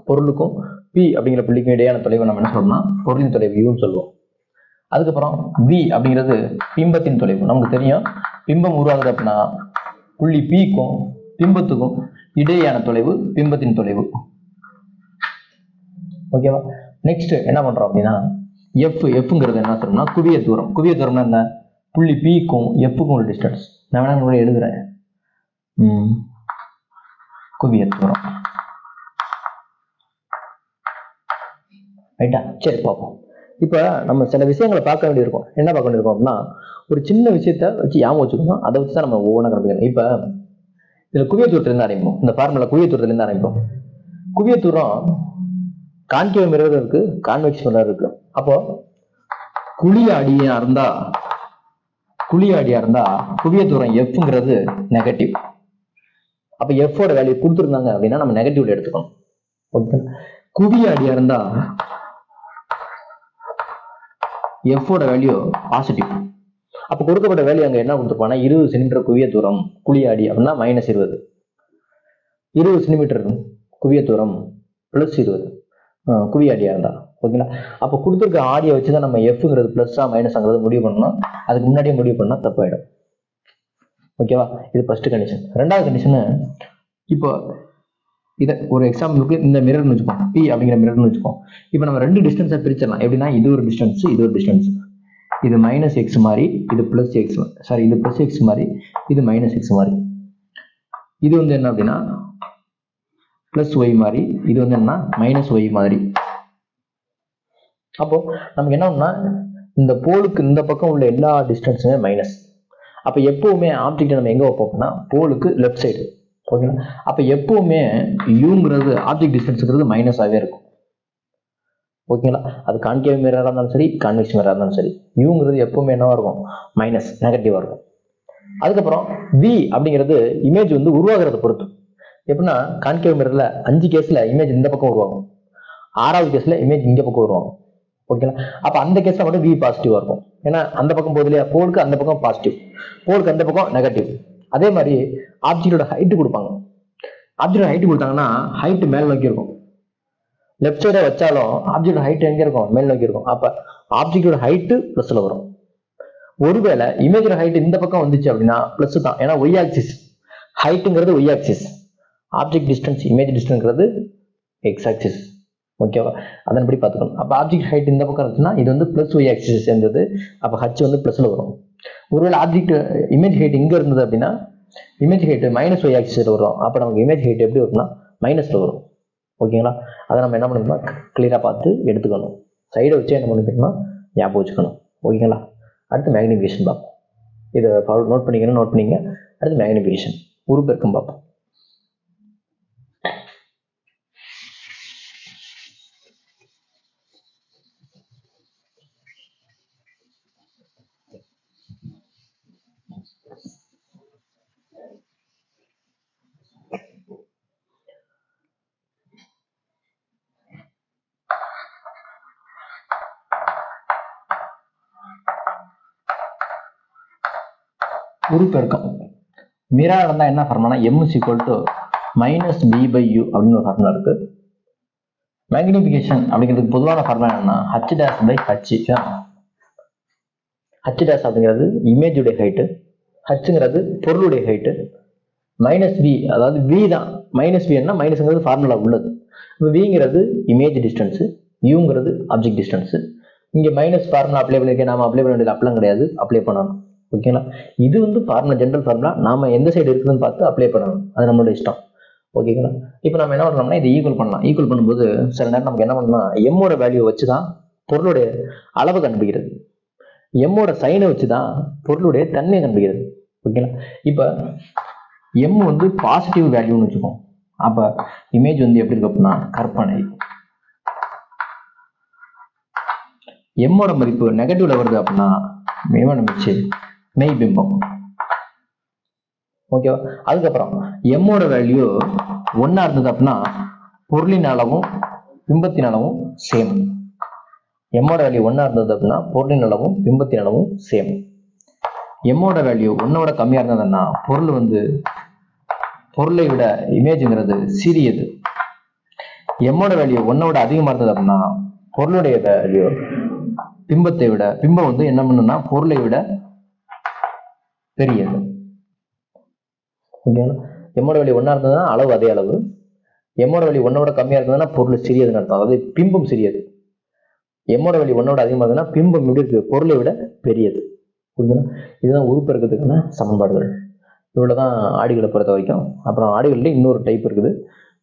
பொருளுக்கும் பி அப்படிங்கிற புள்ளிக்கும் இடையான தொலைவு நம்ம என்ன சொல்லணும்னா பொருளின் தொலைவு யூன்னு சொல்லுவோம். அதுக்கப்புறம் வி அப்படிங்கிறது பிம்பத்தின் தொலைவு. நமக்கு தெரியும் பிம்பம் உருவாகுது அப்படின்னா புள்ளி பிக்கும் பிம்பத்துக்கும் இடையான தொலைவு பிம்பத்தின் தொலைவு. ஓகேவா, நெக்ஸ்ட் என்ன பண்றோம் அப்படின்னா எஃப்ங்கிறது என்ன சொல்லணும்னா குவிய தூரம். குவிய தூரம்னா என்ன, புள்ளி பிக்கும் எஃப்க்கும் ஒரு டிஸ்டன்ஸ். நான் வேணா உங்களை எழுதுறேன், குவிய தூரம். ரைட்டா, சரி பார்ப்போம். இப்ப நம்ம சில விஷயங்களை பார்க்க வேண்டியிருக்கும். என்ன பார்க்க வேண்டியிருக்கோம் அப்படின்னா ஒரு சின்ன விஷயத்த வச்சு ஞாபகம் வச்சுக்கணும், அதை வச்சு தான் நம்ம ஒவ்வொன்றா கண்டுபிடிக்கணும். இப்ப இதுல குவிய தூரத்திலிருந்து ஆரம்பிப்போம். இந்த ஃபார்முலா குவிய தூரத்திலிருந்து ஆரம்பிப்போம். குவிய தூரம் கான்கேவ் மிரர் இருக்கு, கான்வெக்ஸ் மிரர் இருக்கு. அப்போ குழியாடியா இருந்தா குவிய தூரம் எஃப்ங்கிறது நெகட்டிவ். அப்ப எஃபோட வேல்யூ கொடுத்துருந்தாங்க அப்படின்னா நம்ம நெகட்டிவ்ல எடுத்துக்கணும். ஓகே, குவியாடியா இருந்தா எஃபோட வேல்யூ பாசிட்டிவ். அப்ப கொடுக்கப்பட்ட வேல்யூ அங்க என்ன கொடுத்துருப்பாங்கன்னா 20 சென்டிமீட்டர் குவிய தூரம் குழியாடி அப்படின்னா -20. 20 சென்டிமீட்டர் குவிய தூரம் +20 குவியாடியா இருந்தா. ஓகேங்களா, அப்போ கொடுத்துருக்க ஆடியை வச்சுதான் நம்ம எஃப்ங்கிறது பிளஸ்ஸா மைனஸ்ங்கிறது முடிவு பண்ணணும். அதுக்கு முன்னாடியே முடிவு பண்ணா தப்பாயிடும். ஓகேவா, இது ஃபர்ஸ்ட் கண்டிஷன். ரெண்டாவது கண்டிஷனு, இப்போ இதை ஒரு எக்ஸாம்பிளுக்கு இந்த மிரர்னு வச்சுப்போம், பி அப்படிங்கிற மிரர்னு வச்சுப்போம். இப்போ நம்ம ரெண்டு டிஸ்டன்ஸை பிரிச்சிடலாம். எப்படின்னா இது ஒரு டிஸ்டன்ஸ், இது ஒரு டிஸ்டன்ஸ். இது மைனஸ் எக்ஸ் மாதிரி, இது பிளஸ் எக்ஸ், சாரி இது பிளஸ் எக்ஸ் மாதிரி, இது மைனஸ் எக்ஸ் மாதிரி. இது வந்து என்ன அப்படின்னா பிளஸ் ஒய் மாதிரி, இது வந்து என்ன மைனஸ் ஒய் மாதிரி. அப்போ நமக்கு என்ன ஒண்ணா, இந்த போலுக்கு இந்த பக்கம் உள்ள எல்லா டிஸ்டன்ஸுமே மைனஸ். அப்போ எப்பவுமே ஆப்ஜெக்ட் நம்ம எங்க வைப்போம்னா போலுக்கு லெஃப்ட் சைடு. ஓகேங்களா? அப்போ எப்பவுமே யூங்கிறது ஆப்ஜெக்ட் டிஸ்டன்ஸுங்கிறது மைனஸாகவே இருக்கும். ஓகேங்களா? அது கான்கேவ் மிரராக இருந்தாலும் சரி, கான்வெக்ஸ் மிரராக இருந்தாலும் சரி, யூங்கிறது எப்பவுமே என்னவா இருக்கும், மைனஸ், நெகட்டிவாக இருக்கும். அதுக்கப்புறம் வி அப்படிங்கிறது இமேஜ் வந்து உருவாகிறத பொறுத்து. எப்படின்னா கான்கேவ் மிரர்ல 5 கேஸ்ல இமேஜ் இந்த பக்கம் உருவாகும், 6வது கேஸ்ல இமேஜ் இங்க பக்கம் உருவாகும். ஓகேங்களா? அப்ப அந்த கேஸ்ல மட்டும் வி பாசிட்டிவா இருக்கும். ஏன்னா அந்த பக்கம் போகுது இல்லையா, போலுக்கு அந்த பக்கம் பாசிட்டிவ், போலுக்கு அந்த பக்கம் நெகட்டிவ். அதே மாதிரி ஆப்ஜெக்டோட ஹைட் கொடுப்பாங்க. ஆப்ஜெக்டோட ஹைட் கொடுத்தாங்கன்னா ஹைட் மேல் நோக்கி இருக்கும். லெஃப்ட் சைடை வச்சாலும் ஆப்ஜெக்டோட ஹைட் எங்க இருக்கும், மேல் நோக்கி இருக்கும். அப்ப ஆப்ஜெக்டோட ஹைட் பிளஸ்ல வரும். ஒருவேளை இமேஜோட ஹைட் இந்த பக்கம் வந்துச்சு அப்படின்னா பிளஸ் தான். ஏன்னா ஒய் ஆக்சிஸ், ஹைட்டுங்கிறது Y axis, object distance image distance X axis. ஓகேவா? அதன்படி பார்த்துக்கணும். அப்போ ஆப்ஜெக்ட் ஹைட் இந்த பக்கம் இருந்துச்சுன்னா இது வந்து பிளஸ் ஒய் ஆக்சிஸ் சேர்ந்தது. அப்போ ஹச் வந்து பிளஸ்ல வரும். ஒருவேளை ஆப்ஜெக்ட் இமேஜ் ஹைட் இங்க இருந்தது அப்படின்னா இமேஜ் ஹைட் மைனஸ் ஒய் ஆக்சிஸ்ல வரும். அப்போ நமக்கு இமேஜ் ஹைட் எப்படி வரும்னா மைனஸ்ல வரும். ஓகேங்களா? அதை நம்ம என்ன பண்ணணும்னா கிளியரா பார்த்து எடுத்துக்கணும். சைடை வச்சு என்ன பண்ணிக்கணும்னா ஞாபகம் வச்சுக்கணும். ஓகேங்களா? அடுத்து மேக்னிஃபிகேஷன் பார்ப்போம். இதை நோட் பண்ணிக்கணும், நோட் பண்ணிங்க. அடுத்து மேக்னிஃபிகேஷன் உருப்பெருக்கம் பார்ப்போம். உருப்பெருக்கம் மிரர் இருந்தா என்ன formula, m is equal to minus b by u அப்படின்னு ஒரு ஃபார்முலா இருக்கு. மேக்னிஃபிகேஷன் அப்படிங்கிறதுக்கு பொதுவான ஃபார்முலா என்னன்னா h dash by h. h dash அப்படிங்கிறது இமேஜுடைய ஹைட்டு, ஹச்ங்கிறது பொருளுடைய ஹைட்டு, மைனஸ் b அதாவது v தான். மைனஸ் b என்ன, மைனஸ்ங்கிறது ஃபார்முலா உள்ளது. இப்போ vங்கிறது இமேஜ் டிஸ்டன்ஸ், uங்கிறது ஆப்ஜெக்ட் டிஸ்டன்ஸ். இங்கே மைனஸ் ஃபார்முலா அப்ளை பண்ணியிருக்கேன், நாம அப்ளை பண்ண வேண்டியது அப்பெல்லாம் கிடையாது, அப்ளை பண்ணணும். ஓகேங்களா? இது வந்து ஃபார்முலா, ஜென்ரல் ஃபார்முலா. நாம எந்த சைடு இருக்குதுன்னு பார்த்து அப்ளை பண்ணணும், அது நம்மளோட இஷ்டம். ஓகேங்களா? இப்போ நம்ம என்ன பண்ணலாம்னா இதை ஈக்குவல் பண்ணலாம். ஈக்குவல் பண்ணும்போது சில நேரம் நமக்கு என்ன பண்ணணும்னா எம்மோட வேல்யூ வச்சு தான் பொருளுடைய அளவு கண்டுபிடிக்கிறது, எம்மோட சைனை வச்சு தான் பொருளுடைய தன்மையை கண்டுபிடிக்கிறது. ஓகேங்களா? இப்போ எம் வந்து பாசிட்டிவ் வேல்யூன்னு வச்சுக்கோம். அப்போ இமேஜ் வந்து எப்படி இருக்கு அப்படின்னா கற்பனை. எம்மோட மதிப்பு நெகட்டிவ்ல வருது அப்படின்னா மெய்பிம்பம். ஓகேவா? அதுக்கப்புறம் எம்மோட வேல்யூ 1 இருந்தது அப்படின்னா பொருளின் அளவும் பிம்பத்தின் அளவும் சேம். எம்மோட வேல்யூ 1 இருந்தது அப்படின்னா பொருளின் அளவும் பிம்பத்தின் அளவும் சேம். எம்மோட வேல்யூ 1 கம்மியா இருந்ததுன்னா பொருள் வந்து பொருளை விட இமேஜ்ங்கிறது சிறியது. எம்மோட வேல்யூ 1 அதிகமா இருந்தது அப்படின்னா பொருளுடைய வேல்யூ பிம்பத்தை விட, பிம்பம் வந்து என்ன பண்ணுன்னா பொருளை விட பெரியது. ஓகேங்களா? எம்மோட வேல்யூ 1 இருந்ததுன்னா அளவு அதே அளவு, எம்மோட வேல்யூ 1 கம்மியா இருந்ததுன்னா பொருள் சிறியதுன்னு அர்த்தம், அதாவது பிம்பம் சிறியது. எம்மோட வேல்யூ 1 அதிகமா இருந்ததுன்னா பிம்பம் எப்படி இருக்கு, பொருளை விட பெரியது. ஓகேங்களா? இதுதான் உருப்பெருக்கத்துக்கான சமன்பாடுகள். இவ்வளவுதான் ஆடிகளை பொறுத்த வரைக்கும். அப்புறம் ஆடிகளில் இன்னொரு டைப் இருக்குது,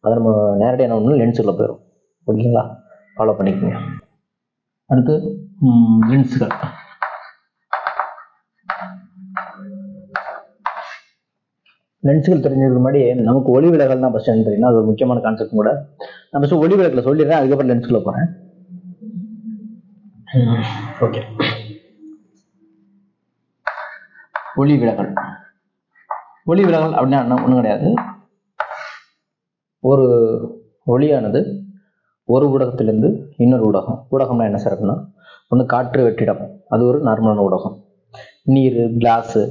அதை நம்ம நேரடியாக என்ன பண்ணணும், லென்ஸுக்குள்ள போயிடும். ஓகேங்களா? ஃபாலோ பண்ணிக்கோங்க. அடுத்து லென்ஸுகள். லென்ஸுகள் தெரிஞ்சதுக்கு முன்னாடி நமக்கு ஒளி விலகல் தான் ஃபர்ஸ்ட் என்ன தெரியும்னா, அது ஒரு முக்கியமான கான்செப்ட் கூட. நான் ஃபர்ஸ்ட் ஒளி விலகல சொல்லிடுறேன், அதுக்கப்புறம் லென்ஸுக்குள்ள போறேன். ஓகே. ஒளி விலகல். ஒளி விலகல் அப்படின்னா ஒன்றும் கிடையாது. ஒரு ஒளியானது ஒரு ஊடகத்திலிருந்து இன்னொரு ஊடகம், ஊடகம்னா என்ன சிறப்புனா, ஒன்று காற்று, வெற்றிடம், அது ஒரு நார்மலான ஊடகம். நீர், கிளாஸு,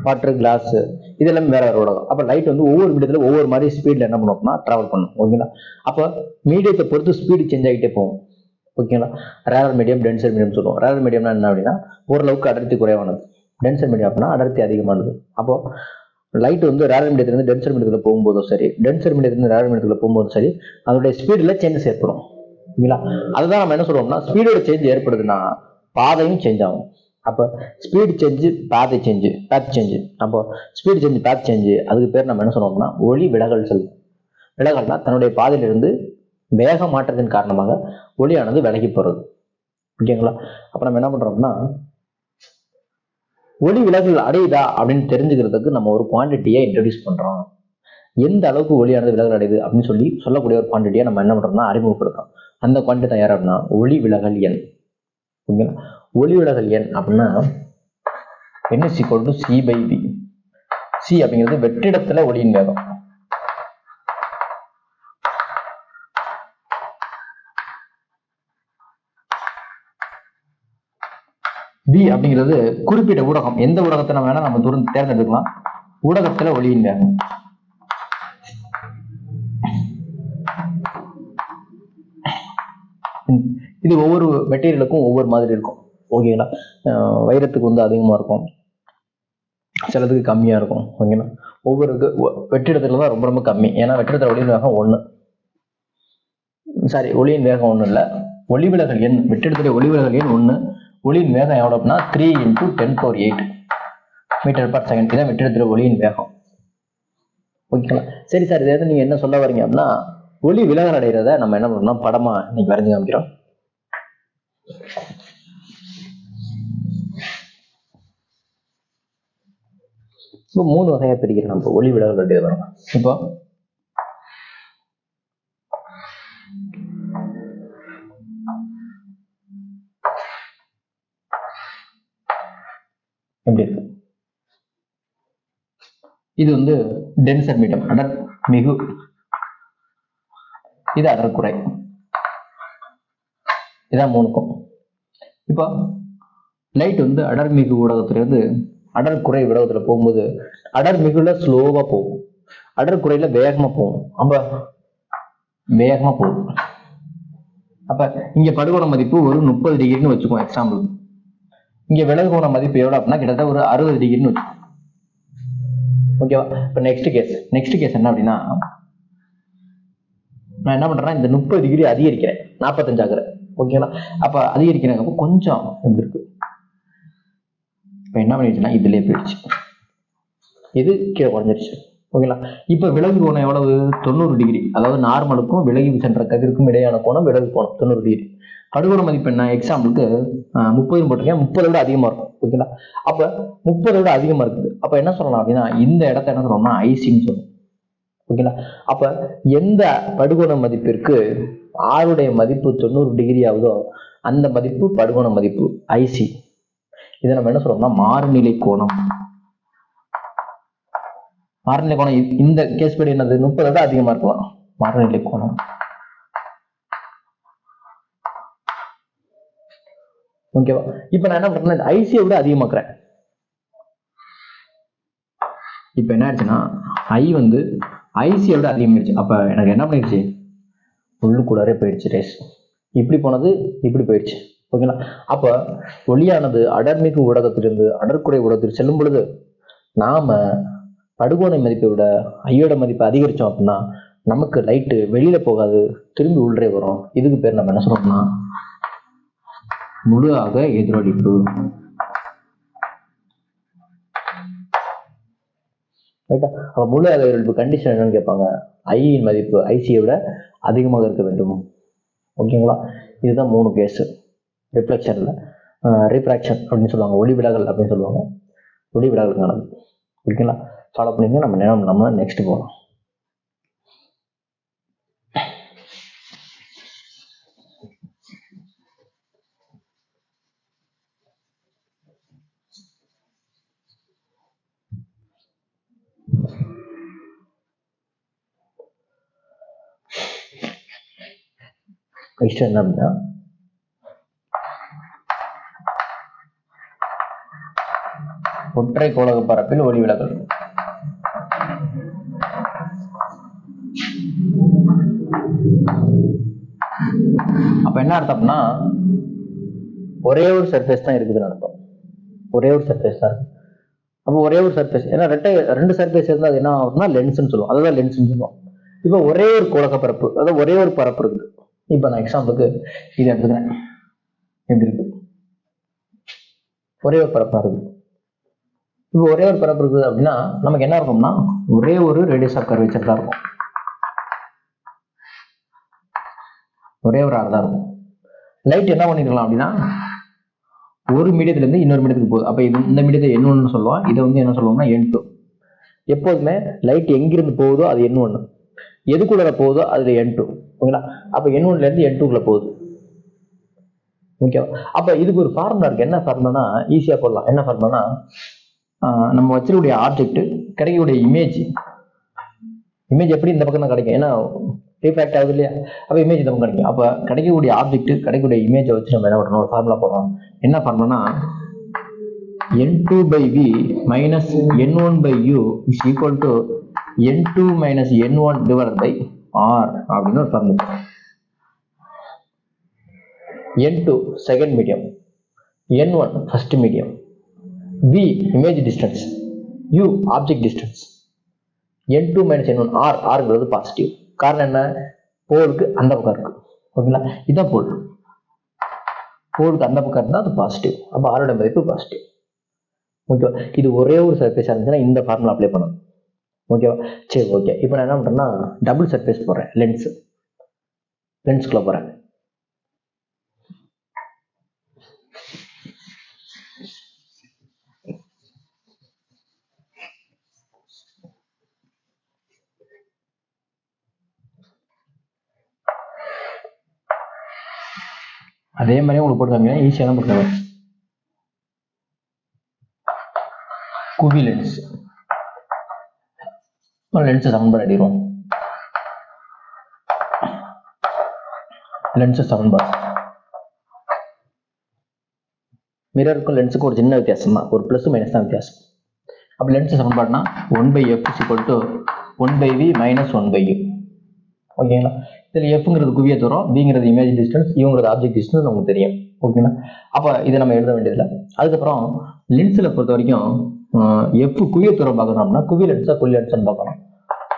வாட்டர், கிளாஸு, இதெல்லாம் வேற வேற ஊடகம். அப்போ லைட் வந்து ஒவ்வொரு மீடியத்தில் ஒவ்வொரு மாதிரி ஸ்பீடில் என்ன பண்ணுவோம்னா ட்ராவல் பண்ணும். ஓகேங்களா? அப்போ மீடியத்தை பொறுத்து ஸ்பீடு சேஞ்ச் ஆகிட்டே போகும். ஓகேங்களா? ரேரர் மீடியம், டென்சர் மீடியம் சொல்லுவோம். ரேரர் மீடியம்னா என்ன அப்படின்னா ஓரளவுக்கு அடர்த்தி குறைவானது, டென்சர் மீடியம் அப்படின்னா அடர்த்தி அதிகமானது. அப்போ லைட் வந்து ரேரர் மீடியத்திலிருந்து டென்சர் மீடியத்தில் போகும்போதும் சரி, டென்சர் மீடியத்திலிருந்து ரேரர் மீடியத்தில் போகும்போதும் சரி, அதோடைய ஸ்பீடில் சேஞ்சஸ் ஏற்படும். ஓகேங்களா? அதுதான் நம்ம என்ன சொல்லுவோம்னா ஸ்பீடோட சேஞ்ச் ஏற்படுதுன்னா பாதையும் சேஞ்ச் ஆகும். அப்போ ஸ்பீடு சேஞ்சு பாத் சேஞ்சு. அப்போ ஸ்பீடு சேஞ்சு பாத் சேஞ்சு, அதுக்கு பேர் நம்ம என்ன சொல்லுவோம்னா ஒளி விலகல் சொல்லுவோம். விலகல்னா தன்னுடைய பாதையிலிருந்து வேக மாற்றத்தின் காரணமாக ஒளியானது விலகி போறது. ஓகேங்களா? அப்ப நம்ம என்ன பண்றோம்னா ஒளி விலகல் அடையுதா அப்படின்னு தெரிஞ்சுக்கிறதுக்கு நம்ம ஒரு குவான்டிட்டியை இன்ட்ரடியூஸ் பண்றோம். எந்த அளவுக்கு ஒளியானது விலகல் அடையுது அப்படின்னு சொல்லக்கூடிய ஒரு குவான்டிட்டியை நம்ம என்ன பண்றோம்னா அறிமுகப்படுத்துறோம். அந்த குவான்டிட்டி தான் யார் அப்படின்னா ஒளி விலகல் எண். ஓகேங்களா? ஒளி விலகல் எண் அப்படின்னா n=c/v. c அப்படிங்கிறது வெற்றிடத்துல ஒளியின் வேகம். v அப்படிங்கிறது குறிப்பிட்ட ஊடகம், எந்த ஊடகத்தை நம்ம வேணா நம்ம தேர்ந்தெடுக்கலாம். ஊடகத்துல ஒளியின் வேகம். இது ஒவ்வொரு மெட்டீரியலுக்கும் ஒவ்வொரு மாதிரி இருக்கும். ஓகேங்களா? வைரத்துக்கு வந்து அதிகமா இருக்கும், சிலதுக்கு கம்மியா இருக்கும். ஓகேங்களா? ஒவ்வொரு வெற்றிடத்துல தான் ரொம்ப ரொம்ப கம்மி. ஏன்னா வெற்றிடத்துல ஒளியின் வேகம் 1, ஒளியின் வேகம் 1 இல்லை, ஒளி விலகல் எண். வெற்றிடத்துடைய ஒளி விலகல் எண் 1. ஒளியின் வேகம் எவ்வளோ அப்படின்னா 3 × 10⁸ மீட்டர்/செகண்ட். இதான் வெற்றிடத்துல ஒளியின் வேகம். ஓகேங்களா? சரி சார், இதை நீங்க என்ன சொல்ல வரீங்க அப்படின்னா ஒளி விலகல் அடைகிறத நம்ம என்ன பண்ணோம்னா படமா இன்னைக்கு வரைஞ்சு காமிக்கிறோம். இப்போ 3 வகையா பிரிக்கிறோம் நம்ம ஒளி விலகல் அடைகிறது. இப்போ எப்படி இருக்கு? இது வந்து டென்சர் மீடியம், அடர் மிகு. இது அடர்குறை. இதான் 3க்கும். இப்போ லைட் வந்து அடர்மிகு ஊடகத்திலிருந்து அடர்குறை ஊடகத்துல போகும்போது அடர்மிகுல ஸ்லோவா போகும், அடர்குறையில வேகமா போகும். வேகமா போகும். அப்ப இங்க படுகோண மதிப்பு ஒரு 30 டிகிரின்னு வச்சுக்கோம் எக்ஸாம்பிள். இங்க விலகுகோண மதிப்பு எவ்வளவு அப்படின்னா கிட்டத்தட்ட ஒரு 60 டிகிரின்னு வச்சுக்கோம். ஓகேவா? இப்ப நெக்ஸ்ட் கேஸ் என்ன அப்படின்னா நான் என்ன பண்றேன்னா இந்த 30 டிகிரி அதிகரிக்கிறேன், 45 ஆகுறேன். ஓகேங்களா? அப்ப அதிகரிக்கிறப்ப கொஞ்சம் எப்படி இருக்கு? இப்ப என்ன பண்ணிடுச்சுன்னா இதுலயே போயிடுச்சு, இது கீழே குறைஞ்சிருச்சு. ஓகேங்களா? இப்ப விலகு கோணம் எவ்வளவு? 90 டிகிரி. அதாவது நார்மலுக்கும் விலகி சென்ற கதிருக்கும் இடையான கோணம் விலகு கோணம் 90 டிகிரி. படுகோண மதிப்பு என்ன? எக்ஸாம்பிளுக்கு 30 போட்டிருக்கேன், 30 விட அதிகமா இருக்கும். ஓகேங்களா? அப்ப 30 விட அதிகமா இருக்குது. அப்ப என்ன சொல்லலாம் அப்படின்னா இந்த இடத்த என்ன சொல்லணும்னா ஐசின்னு சொல்லணும். ஓகேங்களா? அப்ப எந்த படுகோண மதிப்பிற்கு ஆருடைய மதிப்பு 90 டிகிரி ஆகுதோ அந்த மதிப்பு படுகோண மதிப்பு ஐசி. இதை நம்ம என்ன சொல்றோம்னா மாறுநிலை கோணம். மாறுநிலை கோணம் இந்த கேஸ் படி என்னது? 30 விட அதிகமா இருக்கலாம், மாறுநிலை கோணம். ஓகேவா? இப்ப நான் என்ன பண்றேன்னா ஐசியை விட அதிகமாக்குறேன். இப்ப என்ன ஆயிடுச்சுன்னா ஐ வந்து ஐசியை விட அதிகமாயிடுச்சு. அப்ப எனக்கு என்ன பண்ணிடுச்சு? உள்ளுக்குள்ளாரே போயிடுச்சு ரேஸ். இப்படி போனது இப்படி போயிடுச்சு. ஓகேங்களா? அப்ப ஒளியானது அடர்மிகு ஊடகத்திலிருந்து அடர்குறை ஊடகத்தில் செல்லும் பொழுது நாம படுகோண மதிப்பை விட ஐயோட மதிப்பை அதிகரிச்சோம் அப்படின்னா நமக்கு லைட்டு வெளியில போகாது, திரும்பி உள்ளே வரும். இதுக்கு பேர் நம்ம என்ன சொல்றோம்னா முழு ஆக எதிரொலிப்பு. ரைட்டா? அப்ப முழு ஆக எதிரொலிப்பு கண்டிஷன் என்னன்னு கேட்பாங்க. ஐயின் மதிப்பு ஐசியை விட அதிகமாக இருக்க வேண்டும். ஓகேங்களா? இதுதான் 3 கேஸ். ரிஃப்ளெக்ஷன்ல ரீஃப்ராக்ஷன் அப்படின்னு சொல்லுவாங்க, ஒளி விலகல் அப்படின்னு சொல்லுவாங்க. ஒளி விலகலுக்கானது. ஓகேங்களா? ஃபாலோ பண்ணிங்க. நம்ம நெக்ஸ்ட் போகலாம். நெக்ஸ்ட் என்ன அப்படின்னா ஒற்றை கோளக பரப்பில் ஒளி விலகல். அப்ப என்ன அர்த்தம்னா ஒரே ஒரு சர்ஃபேஸ் தான் இருக்குதுன்னு அர்த்தம். ஒரே ஒரு சர்ஃபேஸ் தான் இருக்கு. அப்போ ஒரே ஒரு சர்ஃபேஸ், ஏன்னா ரெண்டு சர்ஃபேஸ் இருந்தால் அது என்ன ஆகும்னா லென்ஸ்ன்னு சொல்லுவோம். அதுதான் லென்ஸ்ன்னு சொல்லுவோம். இப்போ ஒரே ஒரு கோளக பரப்பு, அதாவது ஒரே ஒரு பரப்பு இருக்குது. இப்போ நான் எக்ஸாம்பிளுக்கு இதை எடுத்துக்கிறேன். எப்படி இருக்கு? ஒரே ஒரு பரப்பு இருக்கு. இப்போ ஒரே ஒரு பரப்பு இருக்குது அப்படின்னா நமக்கு என்ன இருக்கும்னா ஒரே ஒரு ரேடியஸ் ஆஃப் கர்வேச்சர் தான் இருக்கும், ஒரே ஒரு ஆர் தான் இருக்கும். லைட் என்ன பண்ணிருக்கலாம் அப்படின்னா ஒரு மீடியத்துல இருந்து இன்னொரு மீடியத்துக்கு போகுது. அப்ப இது இந்த மீடியத்தை N1 சொல்லுவோம், இதை வந்து என்ன சொல்லுவோம்னா N2. எப்போதுமே லைட் எங்கிருந்து போகுதோ அது N1, எதுக்குள்ள போகுதோ அதுல N2. ஓகேங்களா? அப்ப N1ல இருந்து N2குள்ள போகுது. ஓகேவா? அப்ப இதுக்கு ஒரு ஃபார்முலா இருக்கு. என்ன ஃபார்முலானா ஈஸியா போடலாம். என்ன ஃபார்முலானா நம்ம வச்சிருக்கூடிய ஆப்ஜெக்ட் கிடைக்கக்கூடிய இமேஜ் எப்படி இந்த பக்கம் தான் கிடைக்கும், ஏன்னா ரீஃப்ராக்ட் ஆகுது இல்லையா? அப்ப இமேஜ் இந்த பக்கம் கிடைக்கும். அப்ப கிடைக்கக்கூடிய ஆப்ஜெக்ட் கிடைக்கக்கூடிய இமேஜை வச்சு நம்ம என்ன பண்ணணும், ஒரு ஃபார்முலா போடுறோம். என்ன ஃபார்முலானா N2/V minus N1/U is equal to N2 minus N1 divided by R அப்படின்னு ஒரு formula. N2 second medium, N1 first medium, V image distance, U object distance, N2 minus N1 R, Rங்கிறது பாசிட்டிவ். காரணம் என்ன, போலுக்கு அந்த பக்கம் இருக்கு. ஓகேங்களா? இதான் போல், போலுக்கு அந்த பக்கம் இருந்தால் அது பாசிட்டிவ். அப்போ ஆரோட மதிப்பு பாசிட்டிவ். ஓகேவா? இது ஒரே ஒரு சர்ஃபேஸாக இருந்துச்சுன்னா இந்த ஃபார்முலா அப்ளை பண்ணணும். ஓகேவா? சரி, ஓகே. இப்போ நான் என்ன பண்ணுறேன்னா டபுள் சர்ஃபேஸ் போடுறேன், லென்ஸ்குள்ளே போகிறேன். அதே மாதிரி உங்களுக்கு போட்டு காமிக்கிறேன், ஈஸியாக தான் போட்டுருவேன். குவி லென்ஸ், லென்ஸை சமன்பாடு அடிக்கிறோம். லென்ஸை சமன்பாடு மிரருக்கும் லென்ஸுக்கும் ஒரு சின்ன வித்தியாசம் தான், ஒரு ப்ளஸ் மைனஸ் தான் வித்தியாசம். அப்போ lens சமன்பாடுனா 1/f is equal to 1/v minus 1/u. ஓகேங்களா? இதில் எஃப்ங்கிறது குவிய தூரம், பிங்கிறது இமேஜ் டிஸ்டன்ஸ், இவங்கிறது ஆப்ஜெக்ட் டிஸ்டன்ஸ் நமக்கு தெரியும். ஓகேங்களா? அப்போ இதை நம்ம எழுத வேண்டியதில்லை. அதுக்கப்புறம் லென்ஸில் பொறுத்த வரைக்கும் எஃப் குவிய தூரம் பார்க்கணும் அப்படின்னா குவி லென்ஸா குழி லென்ஸான்னு பார்க்கணும்.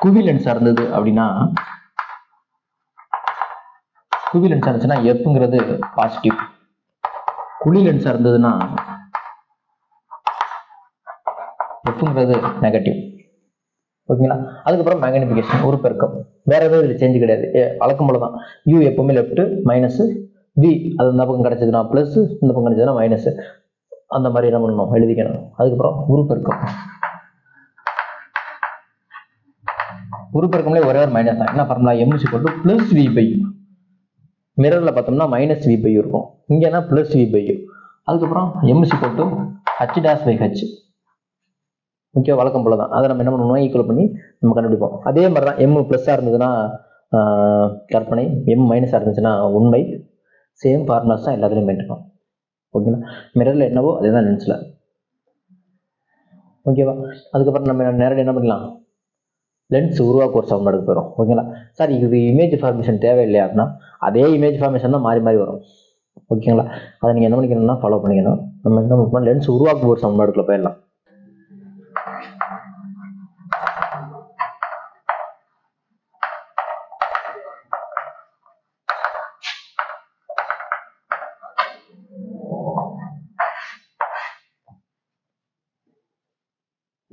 குவி லென்ஸாக இருந்தது அப்படின்னா குவி லென்ஸாக இருந்துச்சுன்னா எஃப்ங்கிறது பாசிட்டிவ், குழி லென்ஸாக இருந்ததுன்னா எஃப்ங்கிறது நெகட்டிவ். ஓகேங்களா? அதுக்கப்புறம் மேக்னிஃபிகேஷன், ஒரு பெருக்கம், வேற எதுவும் இதில் சேஞ்ச் கிடையாது, வழக்கம் போல தான். யூ எப்பவுமே லெஃப்ட், மைனஸ் வி அது இந்த பக்கம் கிடைச்சதுன்னா பிளஸ், இந்த பக்கம் கிடைச்சதுன்னா மைனஸ், அந்த மாதிரி என்ன பண்ணணும், எழுதிக்கணும். அதுக்கப்புறம் உருப்பெருக்கம், உருப்பெருக்கம்லேயே ஒரே ஒரு மைனஸ் தான். என்ன formula, m is equal to plus V by U. மிரர்ல பார்த்தோம்னா மைனஸ் வி பை யூ இருக்கும், இங்கன்னா பிளஸ் வி பை யூ. அதுக்கப்புறம் m is equal to h dash by h. முக்கிய வழக்கம் போல தான். அதை நம்ம என்ன பண்ணுவோம், ஈக்குவல் பண்ணி நம்ம கண்டுபிடிப்போம். அதே மாதிரி தான் எம் ப்ளஸ்ஸாக இருந்ததுன்னா கற்பனை, எம் மைனஸாக இருந்துச்சுன்னா உண்மை. சேம் ஃபார்முலாஸ் தான் எல்லாத்துலேயும் மெயின்டெனும். ஓகேங்களா? மிரரில் என்னவோ அதே தான் லென்ஸில். ஓகேவா? அதுக்கப்புறம் நம்ம நேரடி என்ன பண்ணலாம், லென்ஸ் உருவாக்க ஒரு சமன்பாடுக்கு போயிடும். ஓகேங்களா? சார் இது இமேஜ் ஃபார்மேஷன் தேவையில்லையா அப்படின்னா அதே இமேஜ் ஃபார்மேஷன் தான் மாறி மாறி வரும். ஓகேங்களா? அதை நீங்கள் என்ன பண்ணிக்கணும்னா ஃபாலோ பண்ணிக்கணும். நம்ம என்ன பண்ணோம், லென்ஸ் உருவாக்க ஒரு சமன்பாடுக்குள்ள போயிடலாம்.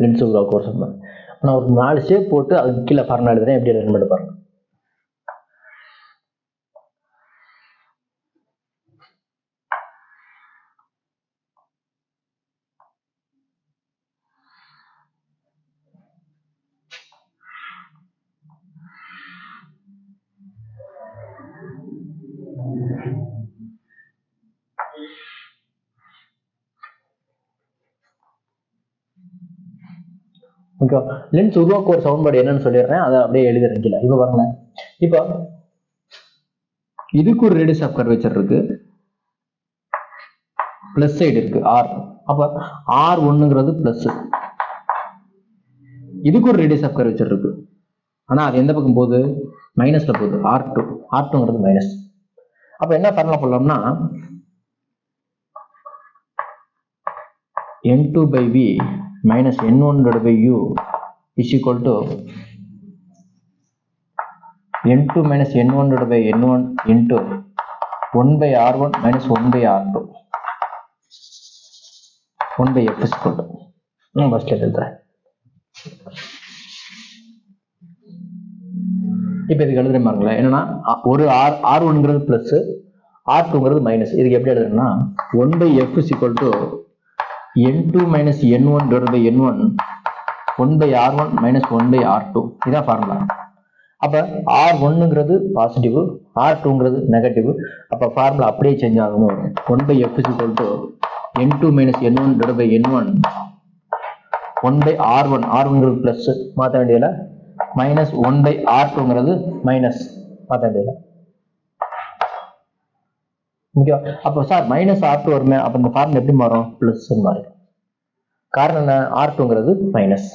லென்ஸ் உருவாக்க ஒரு சமன்பாடு. நான் ஒரு 4 ஷேப் போட்டு அதுக்கு கீழே ஃபார்முலா எழுதுறேன், எப்படி எழுதுறேன்னு மட்டும் பாருங்க. ஓகே, லென்ஸ் உருவாக்க ஒரு சமன்பாடு என்னன்னு சொல்லிடுறேன், அதை அப்படியே எழுதுறேன் கீழே. இப்போ பாருங்களேன், இப்போ இதுக்கு ஒரு ரேடியஸ் ஆஃப் கர்வேச்சர் இருக்கு, பிளஸ் சைடு இருக்கு ஆர். அப்ப ஆர் ஒண்ணுங்கிறது பிளஸ், இதுக்கு ஒரு ரேடியஸ் ஆஃப் கர்வேச்சர் இருக்கு, ஆனா அது எந்த பக்கம் போகுது, மைனஸ்ல போகுது, R2. R2ங்கிறது மைனஸ். அப்ப என்ன formula போடலாம்னா N2/V minus N1/U is equal to N2 minus N1/N1 into 1/R1 minus 1/R2. 1 by f is equal to first எழுதுறேன். இப்போ இதுக்கு எழுதுற பாருங்களேன், என்னன்னா ஒரு r1ங்கிறது பிளஸ் r2ங்கிறது மைனஸ். இதுக்கு எப்படி எழுதுறேன்னா 1 by f is equal to n2 minus n1 divided by n1 1 by r1 minus 1 by r2. இதான் ஃபார்முலா. அப்ப r1ங்கிறது பாசிட்டிவ், r2ங்கிறது நெகட்டிவ். அப்ப ஃபார்முலா அப்படியே சேஞ்ச் ஆகும். 1 by f is equal to n2 minus n1 divided by n1 1 by r1, r1ங்கிறது plus மாற்ற வேண்டியதில்லை, minus 1 by r2ங்கிறது minus மாற்ற வேண்டியதில்லை. ஓகேவா? அப்போ சார் மைனஸ் r2 வருமே, அப்போ இந்த ஃபார்முலா எப்படி மாறும்? பிளஸ் மாறும். காரணம் என்ன? r2ங்கிறது மைனஸ்.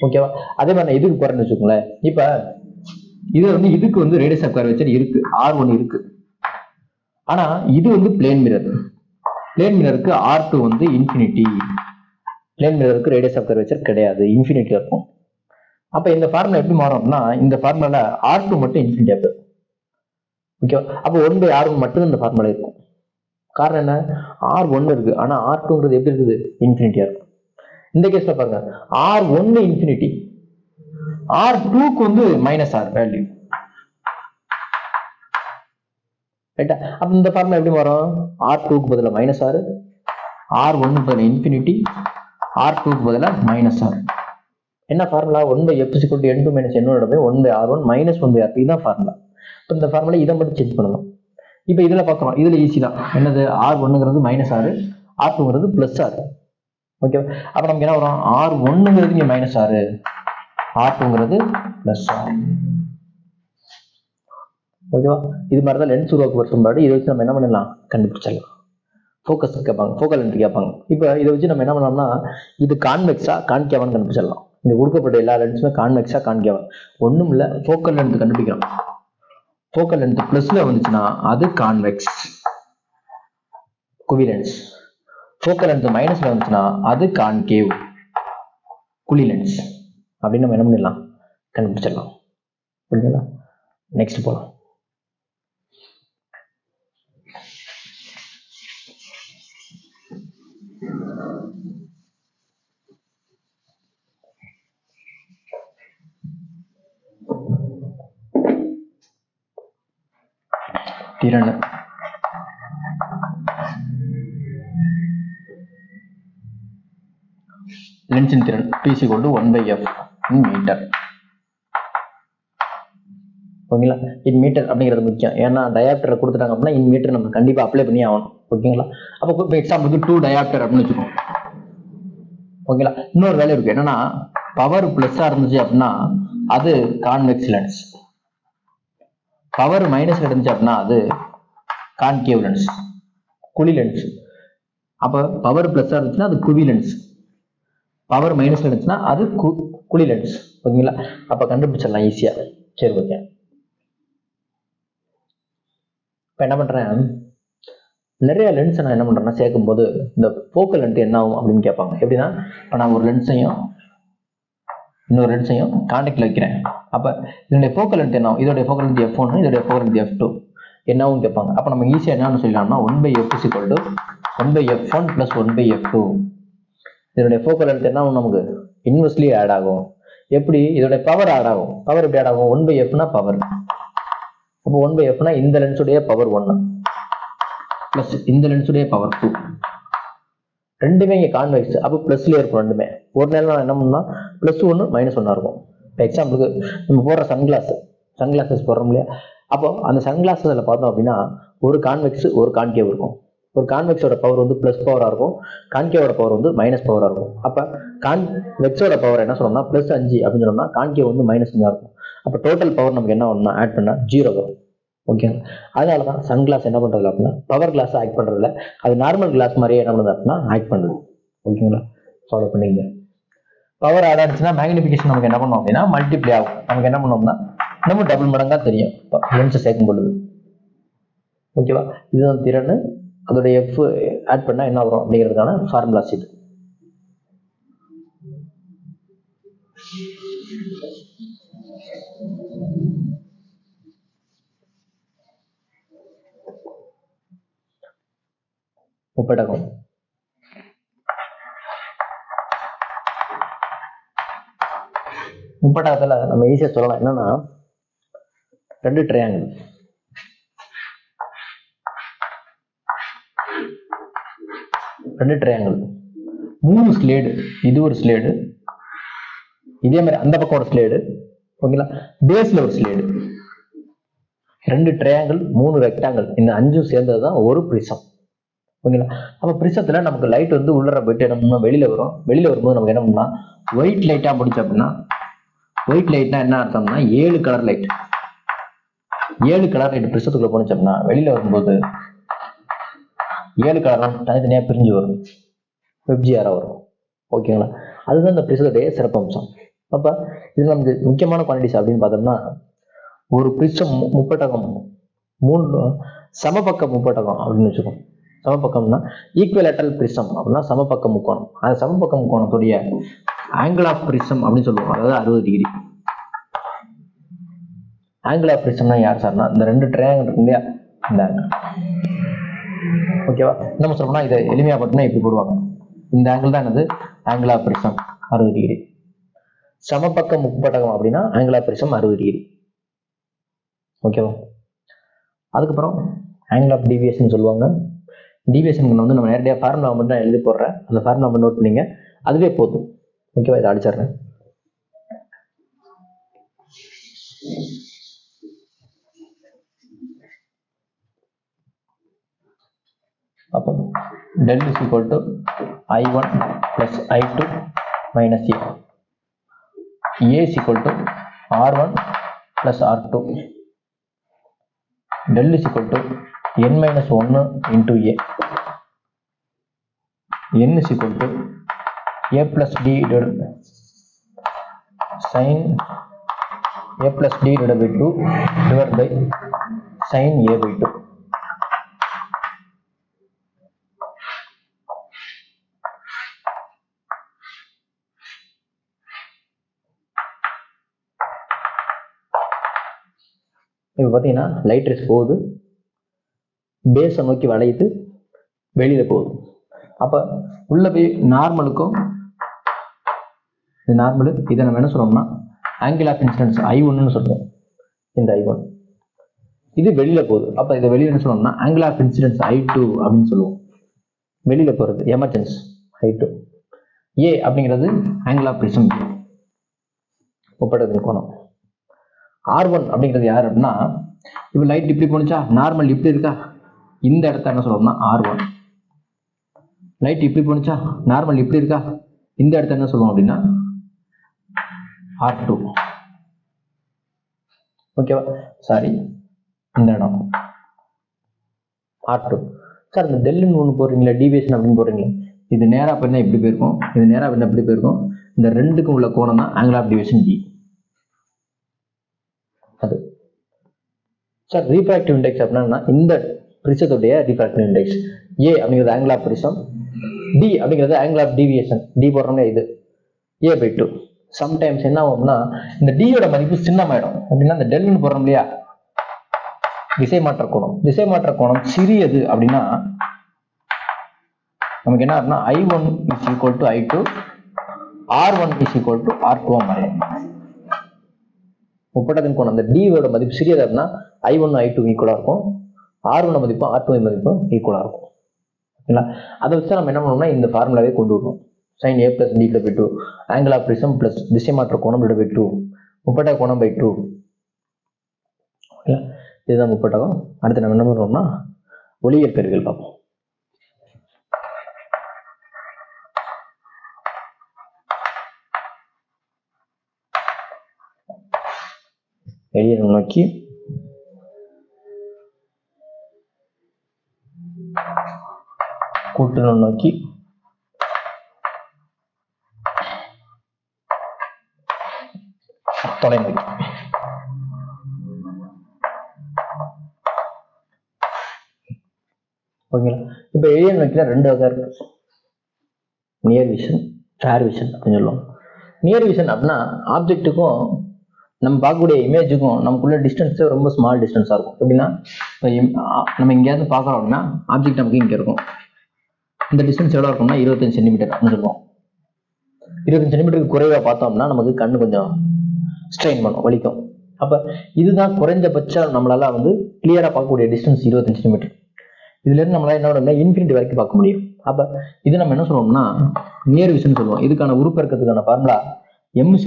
ஓகேவா? அதே மாதிரி இதுக்கு போறேன்னு வச்சுக்கோங்களேன். இப்ப இது வந்து இதுக்கு வந்து ரேடியஸ் ஆஃப் கர்வேச்சர் இருக்கு, r1 இருக்கு. ஆனா இது வந்து பிளேன் மிரர். பிளேன் மிரருக்கு r2 வந்து இன்ஃபினிட்டி. பிளேன் மிரருக்கு ரேடியஸ் ஆஃப் கர்வேச்சர் கிடையாது, இன்ஃபினிட்டி இருக்கும். அப்ப இந்த ஃபார்முலா எப்படி மாறும் அப்படின்னா, இந்த ஃபார்முலால r2 மட்டும் இன்ஃபினிட்டி ஆகும். ஓகேவா? அப்போ 1 by r1 மட்டும் இந்த ஃபார்முலா இருக்கும். காரணம் என்ன? r1 இருக்கு, ஆனா r2ங்கிறது எப்படி இருக்குது? இன்ஃபினிட்டியா இருக்கும். இந்த கேஸ்ல பாருங்க, r1 இன்ஃபினிட்டி, r2க்கு வந்து மைனஸ் r வேல்யூ. ரைட்டா? அப்ப இந்த ஃபார்முலா எப்படி மாறும்? r2க்கு பதிலா மைனஸ் r, r1க்கு பதிலா இன்ஃபினிட்டி, r2க்கு பதிலா மைனஸ் r. என்ன formula? 1 by f is equal to n2 minus n1 by 1 by r1 minus 1 by r2. இதுதான் ஃபார்முலா. இப்போ இந்த ஃபார்முலா இதை மட்டும் சேஞ்ச் பண்ணணும். இப்போ இதுல பார்க்குறோம், இதுல ஈஸி தான். என்னது? r1ங்கிறது மைனஸ் r, r2ங்கிறது பிளஸ் r. ஓகே, அப்ப நமக்கு என்ன வரும்? r1ங்கிறது இங்க மைனஸ் r, r2ங்கிறது பிளஸ் r. ஓகேவா? இது மாதிரி தான் லென்ஸ் உருவாக்கு வருஷம். இதை வச்சு நம்ம என்ன பண்ணலாம்? கண்டுபிடிச்சிடலாம். ஃபோக்கஸ் கேட்பாங்க, ஃபோக்கல் லென்த் கேட்பாங்க. இப்போ இதை வச்சு நம்ம என்ன பண்ணலாம்னா, இது கான்வெக்ஸா கான்கேவான்னு கண்டுபிடிச்சிடலாம். இந்த கொடுக்கப்பட்ட எல்லா லென்ஸுமே கான்வெக்ஸா கான்கேவா? ஒன்றும் இல்லை, ஃபோக்கல் லென்த் கண்டுபிடிக்கிறோம். ஃபோக்கல் லென்த் பிளஸ்ல வந்துச்சுன்னா அது கான்வெக்ஸ் குவிலென்ஸ். ஃபோக்கல் லென்த் மைனஸ்ல வந்துச்சுன்னா அது கான்கேவ் குழி லென்ஸ். அப்படின்னு நம்ம என்ன பண்ணிடலாம்? கண்டுபிடிச்சிடலாம். புரியுதுங்களா? நெக்ஸ்ட் போகலாம். திறன் லென்ஸின் திறன் P is equal to 1 by F in metre. ஓகேங்களா? இன் மீட்டர் அப்படிங்கிறது முக்கியம். ஏன்னா டயாப்டரை கொடுத்துட்டாங்க அப்படின்னா இன் மீட்டர் நம்ம கண்டிப்பா அப்ளை பண்ணி ஆகணும். ஓகேங்களா? அப்போ இப்போ எக்ஸாம்பிளுக்கு 2 டயாப்டர் அப்படின்னு வச்சுக்கோங்க. ஓகேங்களா? இன்னொரு வேலை இருக்கு, என்னன்னா பவர் பிளஸ்ஸா இருந்துச்சு அப்படின்னா அது கான்வெக்ஸ் லென்ஸ், பவர் மைனஸ் இருந்துச்சு அப்படின்னா அது கான்கேவ் லென்ஸ் குழி லென்ஸ். அப்ப பவர் பிளஸ்ஸா இருந்துச்சுன்னா அது குவி லென்ஸ், பவர் மைனஸ் இருந்துச்சுன்னா அது குழி லென்ஸ். ஓகேங்களா? அப்ப கண்டுபிடிச்சிடலாம் ஈஸியா. சரி, ஓகே. இப்ப என்ன பண்றேன், நிறைய லென்ஸ் நான் என்ன பண்றேன்னா சேர்க்கும் போது இந்த ஃபோக்கல் லென்த் என்ன ஆகும் அப்படின்னு கேட்பாங்க. எப்படின்னா, இப்போ நான் ஒரு லென்ஸையும் இன்னொரு லென்ஸையும் கான்டாக்ட்ல வைக்கிறேன். அப்ப இதனுடைய ஃபோக்கல் லென்த் என்ன ஆகும்? இதோடைய ஃபோக்கல் லென்த் f1, இதோடைய ஃபோக்கல் லென்த் f2 என்னவும் கேட்பாங்க. அப்ப நம்ம ஈஸியா என்னன்னு சொல்லலாம்னா 1 by f is equal to 1 by f1 plus 1 by f2. இதனுடைய ஃபோக்கல் லென்த் என்ன ஆகும்? நமக்கு இன்வெர்ஸ்லி ஆட் ஆகும். எப்படி? இதோடைய பவர் ஆட் ஆகும். பவர் எப்படி ஆட் ஆகும்? 1 by f னா பவர். அப்போ 1 by f னா இந்த லென்ஸுடைய பவர் 1 பிளஸ் இந்த லென்ஸுடைய பவர் 2. ரெண்டுமே இங்க கான்வெக்ஸ், அப்போ பிளஸ்ல இருக்கும். ரெண்டுமே ஒரு நேரம் என்ன பண்ணா பிளஸ் 1 மைனஸ் 1 இருக்கும். இப்போ எக்ஸாம்பிளுக்கு நம்ம போடுற சன்கிளாசஸ் போடுறோம் இல்லையா? அப்போ அந்த சன்கிளாஸஸ்ல பார்த்தோம் அப்படின்னா ஒரு கான்வெக்ஸ் ஒரு கான்கேவ் இருக்கும். ஒரு கான்வெக்ஸோட பவர் வந்து பிளஸ் பவரா இருக்கும், கான்கேவோட பவர் வந்து மைனஸ் பவரா இருக்கும். அப்ப கான்வெக்ஸோட பவர் என்ன சொல்லணும்னா பிளஸ் 5 அப்படின்னு சொன்னோம்னா கான்கேவ் வந்து மைனஸ் 5 இருக்கும். அப்ப டோட்டல் பவர் நமக்கு என்ன ஒண்ணா ஆட் பண்ணா 0 வரும். ஓகேங்களா? அதனாலதான் சன் கிளாஸ் என்ன பண்றது அப்படின்னா பவர் கிளாஸ் ஆக்ட் பண்றதுல அது நார்மல் கிளாஸ் மாதிரியே என்ன பண்ணுது அப்படின்னா ஆக்ட் பண்ணுது. ஓகேங்களா? ஃபாலோ பண்ணிங்க. பவர் ஆட் ஆச்சுன்னா மேக்னிஃபிகேஷன் நமக்கு என்ன பண்ணும் அப்படின்னா மல்டிப்ளை ஆகும். நமக்கு என்ன பண்ணோம்னா நம்ம டபுள் மடங்கா தெரியும் லென்ஸ் சேர்க்கும் பொழுது. ஓகேவா? இதுதான் திறன். அதோட எஃப் ஆட் பண்ணா என்ன வரும் அப்படிங்கிறதுக்கான ஃபார்முலாஸ் இது. முப்பட்டகம் முப்பட்டகத்துல நம்ம ஈஸியா சொல்லலாம் என்னன்னா, ரெண்டு ட்ரையாங்கிள், மூணு ஸ்லேடு, இது ஒரு ஸ்லேடு, இதே மாதிரி அந்த பக்கம் ஒரு ஸ்லேடு, ஓகேங்களா, பேஸ்ல ஒரு ஸ்லேடு, ரெண்டு ட்ரையாங்கிள், மூணு ரெக்டாங்கிள், இந்த அஞ்சும் சேர்ந்ததுதான் ஒரு பிரிசம். ஓகேங்களா, அப்ப பிரிசத்துல நமக்கு லைட் வந்து உள்ளர போயிட்டு என்ன வெளியில வரும். வெளியில வரும்போது நமக்கு என்ன பண்ணலாம், ஒயிட் லைட்டா முடிச்சு அப்படின்னா, ஒயிட் லைட்னா என்ன அர்த்தம்னா 7 கலர் லைட். 7 கலர் லைட் பிரிசத்துக்குள்ள போனுச்சு அப்படின்னா வெளியில வரும்போது 7 கலர்லாம் தனித்தனியா பிரிஞ்சு வரும், வெப்ஜிஆரா வரும். ஓகேங்களா, அதுதான் இந்த பிரிசத்துடைய சிறப்பம்சம். அப்ப இது நமக்கு முக்கியமான குவான்டிட்டிஸ் அப்படின்னு பார்த்தோம்னா, ஒரு பிரிசம் முப்பட்டகம் 3 சமபக்க முப்பட்டகம் அப்படின்னு வச்சுக்கோம். சமபக்கம்னா ஈக்குவலேட்டரல் பிரிசம் அப்படின்னா சமபக்க முக்கோணம். அந்த சமபக்க முக்கோணத்துடைய ஆங்கிள் ஆஃப் பிரிசம் அப்படின்னு சொல்லுவோம், அதாவது 60 டிகிரி. ஆங்கிள் ஆஃப் பிரிசம்னா யார் சார்னா இந்த ரெண்டு ட்ரையாங்கிள் இருக்கு இல்லையா, இந்த ஆங்கிள். ஓகேவா, நம்ம சொல்லணும்னா இதை எளிமையா பார்த்தோம்னா இப்படி போடுவாங்க. இந்த ஆங்கிள் தான் என்னது, ஆங்கிள் ஆஃப் பிரிசம் 60 டிகிரி. சமபக்க முப்பட்டகம் அப்படின்னா ஆங்கிள் ஆஃப் பிரிசம் 60 டிகிரி. ஓகேவா, அதுக்கப்புறம் ஆங்கிள் ஆஃப் டீவியேஷன் சொல்லுவாங்க. டீவியேஷனுக்கு வந்து நம்ம நேரடியாக ஃபார்முலா மட்டும் தான் எழுதி போடுறேன், அந்த ஃபார்முலா நோட் பண்ணிங்க, அதுவே போதும். ஓகேவா, இதை அடிச்சிடுறேன். அப்போ del is equal to I1 plus I2 minus A. A is equal to R1 plus R2. Del is equal to n minus 1 into A. N is equal to A plus D sin A plus D divided by 2 divided by sin A by 2. இப்போ பார்த்தீங்கன்னா light race போகுது, பேஸை நோக்கி வளையுது, வெளியில போகுது. அப்போ உள்ள போய் நார்மலுக்கும், இது நார்மலு, இதை நம்ம என்ன சொல்றோம்னா ஆங்கிள் ஆஃப் இன்சிடென்ஸ் I1ன்னு சொல்றோம். இந்த I1 இது வெளியில போகுது. அப்போ இதை வெளியில என்ன சொல்லுவோம்னா ஆங்கிள் ஆஃப் இன்சிடென்ஸ் I2 அப்படின்னு சொல்லுவோம். வெளியில போறது எமர்ஜென்ஸ் I2. A அப்படிங்கிறது ஆங்கிள் ஆஃப் பிரிசம், முப்பட்டகத்தின் கோணம். R1 அப்படிங்கிறது யார் அப்படின்னா, இப்போ லைட் இப்படி போனுச்சா, நார்மல் இப்படி இருக்கா, இந்த இடத்த என்ன சொல்றோம்னா R1. லைட் இப்படி போனுச்சா, நார்மல் இப்படி இருக்கா, இந்த இடத்த என்ன சொல்லுவோம் அப்படின்னா R2. ஓகேவா, சாரி, இந்த இடம் R2. சார் இந்த டெல்லுன்னு ஒன்று போடுறீங்களா, டீவியேஷன் அப்படின்னு போடுறீங்களா, இது நேராக போயிருந்தா இப்படி போயிருக்கும், இது நேராக போயிருந்தா இப்படி போயிருக்கும். இந்த ரெண்டுக்கும் உள்ள கோணம் தான் ஆங்கிள் ஆஃப் டீவியேஷன் D. அது சார் ரீஃப்ராக்டிவ் இண்டெக்ஸ் அப்படின்னா இந்த பிரிசத்துடைய ரீஃப்ராக்டிவ் இண்டெக்ஸ். A அப்படிங்கிறது ஆங்கிள் ஆஃப் பிரிசம், D அப்படிங்கிறது ஆங்கிள் ஆஃப் டீவியேஷன். D போடுறோங்க, இது A by 2. சம்டைம்ஸ் என்ன ஆகும்னா இந்த டியோட மதிப்பு சின்னமாயிடும். அப்படின்னா இந்த டெல்னு போடுறோம் இல்லையா, திசை மாற்ற கோணம். திசை மாற்ற கோணம் சிறியது அப்படின்னா நமக்கு என்ன ஆகும்னா I1 is equal to I2, R1 is equal to R2 மாதிரி. முப்பட்டகத்தின் கோணம் அந்த டியோட மதிப்பு சிறியது அப்படின்னா I1 I2 ஈக்குவலா இருக்கும், R1 மதிப்பும் R2 மதிப்பும் ஈக்குவலா இருக்கும். ஓகேங்களா, அதை வச்சு நம்ம என்ன பண்ணோம்னா இந்த ஃபார்முலாவே கொண்டு வருவோம். sin A plus D divided by 2, angle of prism plus திசை மாற்ற கோணம் divided by 2, முப்பட்டக கோணம் by 2. இதுதான் முப்பட்டகம். அடுத்து நம்ம என்ன பண்ணுவோம்னா ஒளியியல் கருவிகள் பார்ப்போம். வெளியே நோக்கி கூட்டு நோக்கி தொலைநோக்கி. ஓகேங்களா, இப்போ எளிய நோக்கில ரெண்டு வகை இருக்கு, நியர் விஷன், ஃபேர் விஷன் அப்படின்னு சொல்லுவோம். நியர் விஷன் அப்படின்னா ஆப்ஜெக்ட்டுக்கும் நம்ம பார்க்கக்கூடிய இமேஜுக்கும் நமக்குள்ள டிஸ்டன்ஸ் ரொம்ப ஸ்மால் டிஸ்டன்ஸாக இருக்கும். எப்படின்னா நம்ம எங்கேயாவது பார்க்குறோம் அப்படின்னா ஆப்ஜெக்ட் நமக்கு இங்கே இருக்கும், இந்த டிஸ்டன்ஸ் எவ்வளோ இருக்கும்னா 25 சென்டிமீட்டர் அப்படின்னு சொல்லுவோம். 25 சென்டிமீட்டருக்கு குறைவாக பார்த்தோம்னா நமக்கு கண்ணு கொஞ்சம் ஸ்ட்ரெயின் பண்ணும், வலிக்கும். அப்போ இதுதான் குறைஞ்சபட்சம் நம்மளால வந்து கிளியராக பார்க்கக்கூடிய டிஸ்டன்ஸ் 25 சென்டிமீட்டர். இதுலேருந்து நம்மளால என்ன பண்ண இன்ஃபினிட்டி வரைக்கும் பார்க்க முடியும். அப்போ இது நம்ம என்ன சொல்லுவோம்னா நியர் விஷன் சொல்லுவோம். இதுக்கான உருப்பெருக்கத்துக்கான ஃபார்முலா m =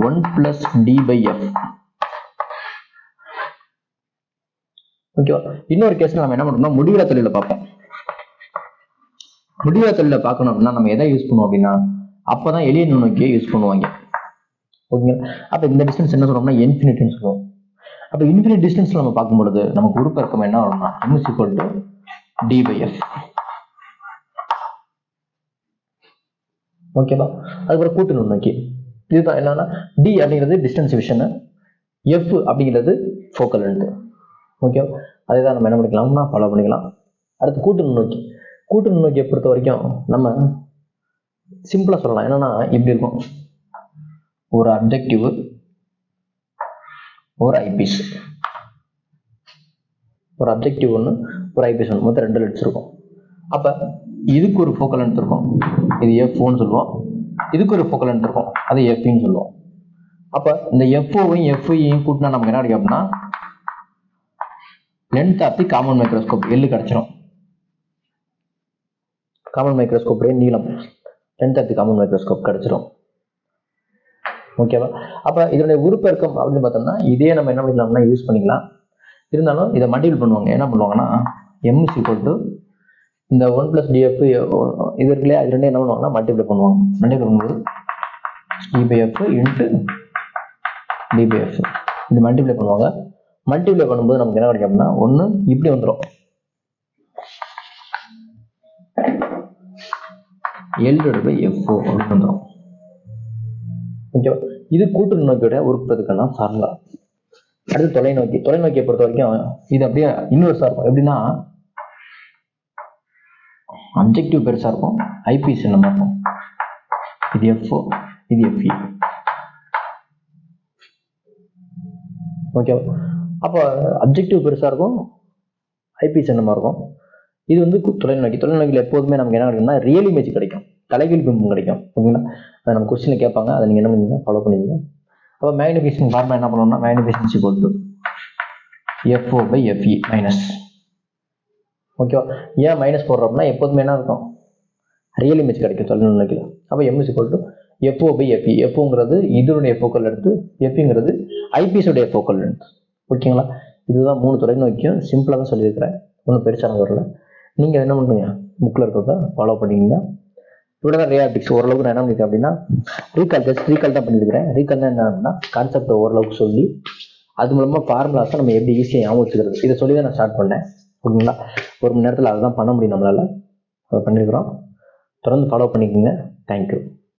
1 + d/f. ஓகேவா? இன்னொரு கேஸ்ல நம்ம என்ன பண்ணோம்னா முடிவிலா தொழில பார்ப்போம். முடிவிலா தொழில பார்க்கணும் அப்படின்னா நம்ம எதை யூஸ் பண்ணுவோம் அப்படின்னா அப்பதான் எளிய நுண்ணோக்கியை யூஸ் பண்ணுவாங்க. ஓகேங்களா? அப்ப இந்த டிஸ்டன்ஸ் என்ன சொல்றோம்னா இன்ஃபினிட்டின்னு சொல்லுவோம். அப்ப இன்ஃபினிட் டிஸ்டன்ஸ்ல நம்ம பார்க்கும்பொழுது நமக்கு உருப்பெருக்கம் என்ன வரும்னா m = d/f. ஓகேவா? அதுக்கப்புறம் கூட்டு நுண்ணோக்கி. இதுதான் என்னன்னா d அப்படிங்கிறது டிஸ்டன்ஸ் விஷன், f அப்படிங்கிறது ஃபோக்கல் லென்த். ஓகேவா? அதுதான் நம்ம என்ன பண்ணிக்கலாம்னா ஃபாலோ பண்ணிக்கலாம். அடுத்து கூட்டு நுண்ணோக்கி. கூட்டு நுண்ணோக்கியை பொறுத்த வரைக்கும் நம்ம சிம்பிளா சொல்லலாம். என்னன்னா இப்படி இருக்கும், ஒரு அப்ஜெக்டிவ், ஒரு ஐபீஸ். ஒரு அப்ஜெக்டிவ் ஒன்று, ஒரு ஐபீஸ் ஒன்று, மொத்தம் 2 லென்ஸ் இருக்கும். அப்ப இதுக்கு ஒரு ஃபோக்கல் லென்த் இருக்கும், இது f1 சொல்லுவோம். இதுக்கு ஒரு ஃபோக்கல் லென்த் இருக்கும், அது f-ன்னு சொல்லுவோம். அப்ப இந்த f-வையும் f-ஐயும் கூட்டினா நமக்கு என்ன கிடைக்கும் அப்படின்னா length of the common microscope L கிடைச்சிரும். காமன் மைக்ரோஸ்கோப்புடைய நீளம் length of the common microscope கிடைச்சிரும். ஓகேவா? அப்ப இதனுடைய உருப்பெருக்கம் அப்படின்னு பார்த்தோம்னா இதே நம்ம என்ன பண்ணிக்கலாம்னா யூஸ் பண்ணிக்கலாம். இருந்தாலும் இதை மல்டிபிள் பண்ணுவாங்க. என்ன பண்ணுவாங்கன்னா m = இந்த 1 + df இது இருக்கு இல்லையா, இது ரெண்டும் என்ன பண்ணுவாங்கன்னா மல்டிபிளை பண்ணுவாங்க. மல்டிபிளை பண்ணும்போது d/f × d/f இது மல்டிபிளை பண்ணுவாங்க. மல்டிபிளை பண்ணும்போது நமக்கு என்ன கிடைக்கும் அப்படின்னா ஒன்று இப்படி வந்துடும், L/F0 அப்படின்னு வந்துடும். ஓகேவா? இது கூட்டு நோக்கியோட உருப்பெருக்கம்னா ஃபார்முலா. அடுத்து தொலைநோக்கி. தொலைநோக்கியை பொறுத்த வரைக்கும் இது அப்படியே இன்வெர்ஸா இருக்கும். எப்படின்னா அப்ஜெக்டிவ் பெருசா இருக்கும், ஐபீஸ் என்னமா இருக்கும், இது f0, இது fe. ஓகேவா? அப்போ அப்ஜெக்டிவ் பெருசா இருக்கும், ஐபீஸ் என்னமா இருக்கும். இது வந்து தொலைநோக்கி. தொலைநோக்கியில் எப்போதுமே நமக்கு என்ன கிடைக்கும்னா ரியல் இமேஜ் கிடைக்கும், தலைகீழ் பிம்பம் கிடைக்கும். ஓகேங்களா? அதை நம்ம கொஸ்டின்ல கேட்பாங்க, அதை நீங்க என்ன பண்ணீங்க ஃபாலோ பண்ணுவீங்க. அப்போ மேக்னிஃபிகேஷன் ஃபார்முலா என்ன பண்ணணும்னா மேக்னிஃபிகேஷன் = f0/fe மைனஸ். ஓகேவா? ஏன் மைனஸ் போடுறோம்னா எப்போதுமே என்ன இருக்கும் ரியல் இமேஜ் கிடைக்கும் தொலைநோக்கியில். அப்போ m = f0/fe. f-ங்கிறது இதனுடைய ஃபோக்கல் லென்த், f-ங்கிறது ஐபீஸுடைய ஃபோக்கல் லென்த். ஓகேங்களா? இதுதான் 3 தொலைநோக்கியும் சிம்பிளாக தான் சொல்லியிருக்கிறேன், ஒன்றும் பெருசாக வரல. நீங்கள் என்ன பண்ணுங்க புக்கில் இருக்கிறத ஃபாலோ பண்ணிக்கிங்க. இவ்வளோதான் ரியாலிட்டிக்ஸ். ஓரளவுக்கு நான் என்ன பண்ணியிருக்கேன் அப்படின்னா ரீகால் தான் பண்ணியிருக்கிறேன். ரீகால்னா என்னன்னா கான்செப்டை ஓரளவுக்கு சொல்லி அது மூலமாக ஃபார்முலாஸை நம்ம எப்படி ஈஸியாக ஞாபகம் வச்சுக்கிறது, இதை சொல்லி தான் நான் ஸ்டார்ட் பண்ணேன். ஓகேங்களா? 1 மணி நேரத்தில் அதுதான் பண்ண முடியும் நம்மளால். அதை பண்ணியிருக்கிறோம். தொடர்ந்து ஃபாலோ பண்ணிக்கோங்க. தேங்க்யூ.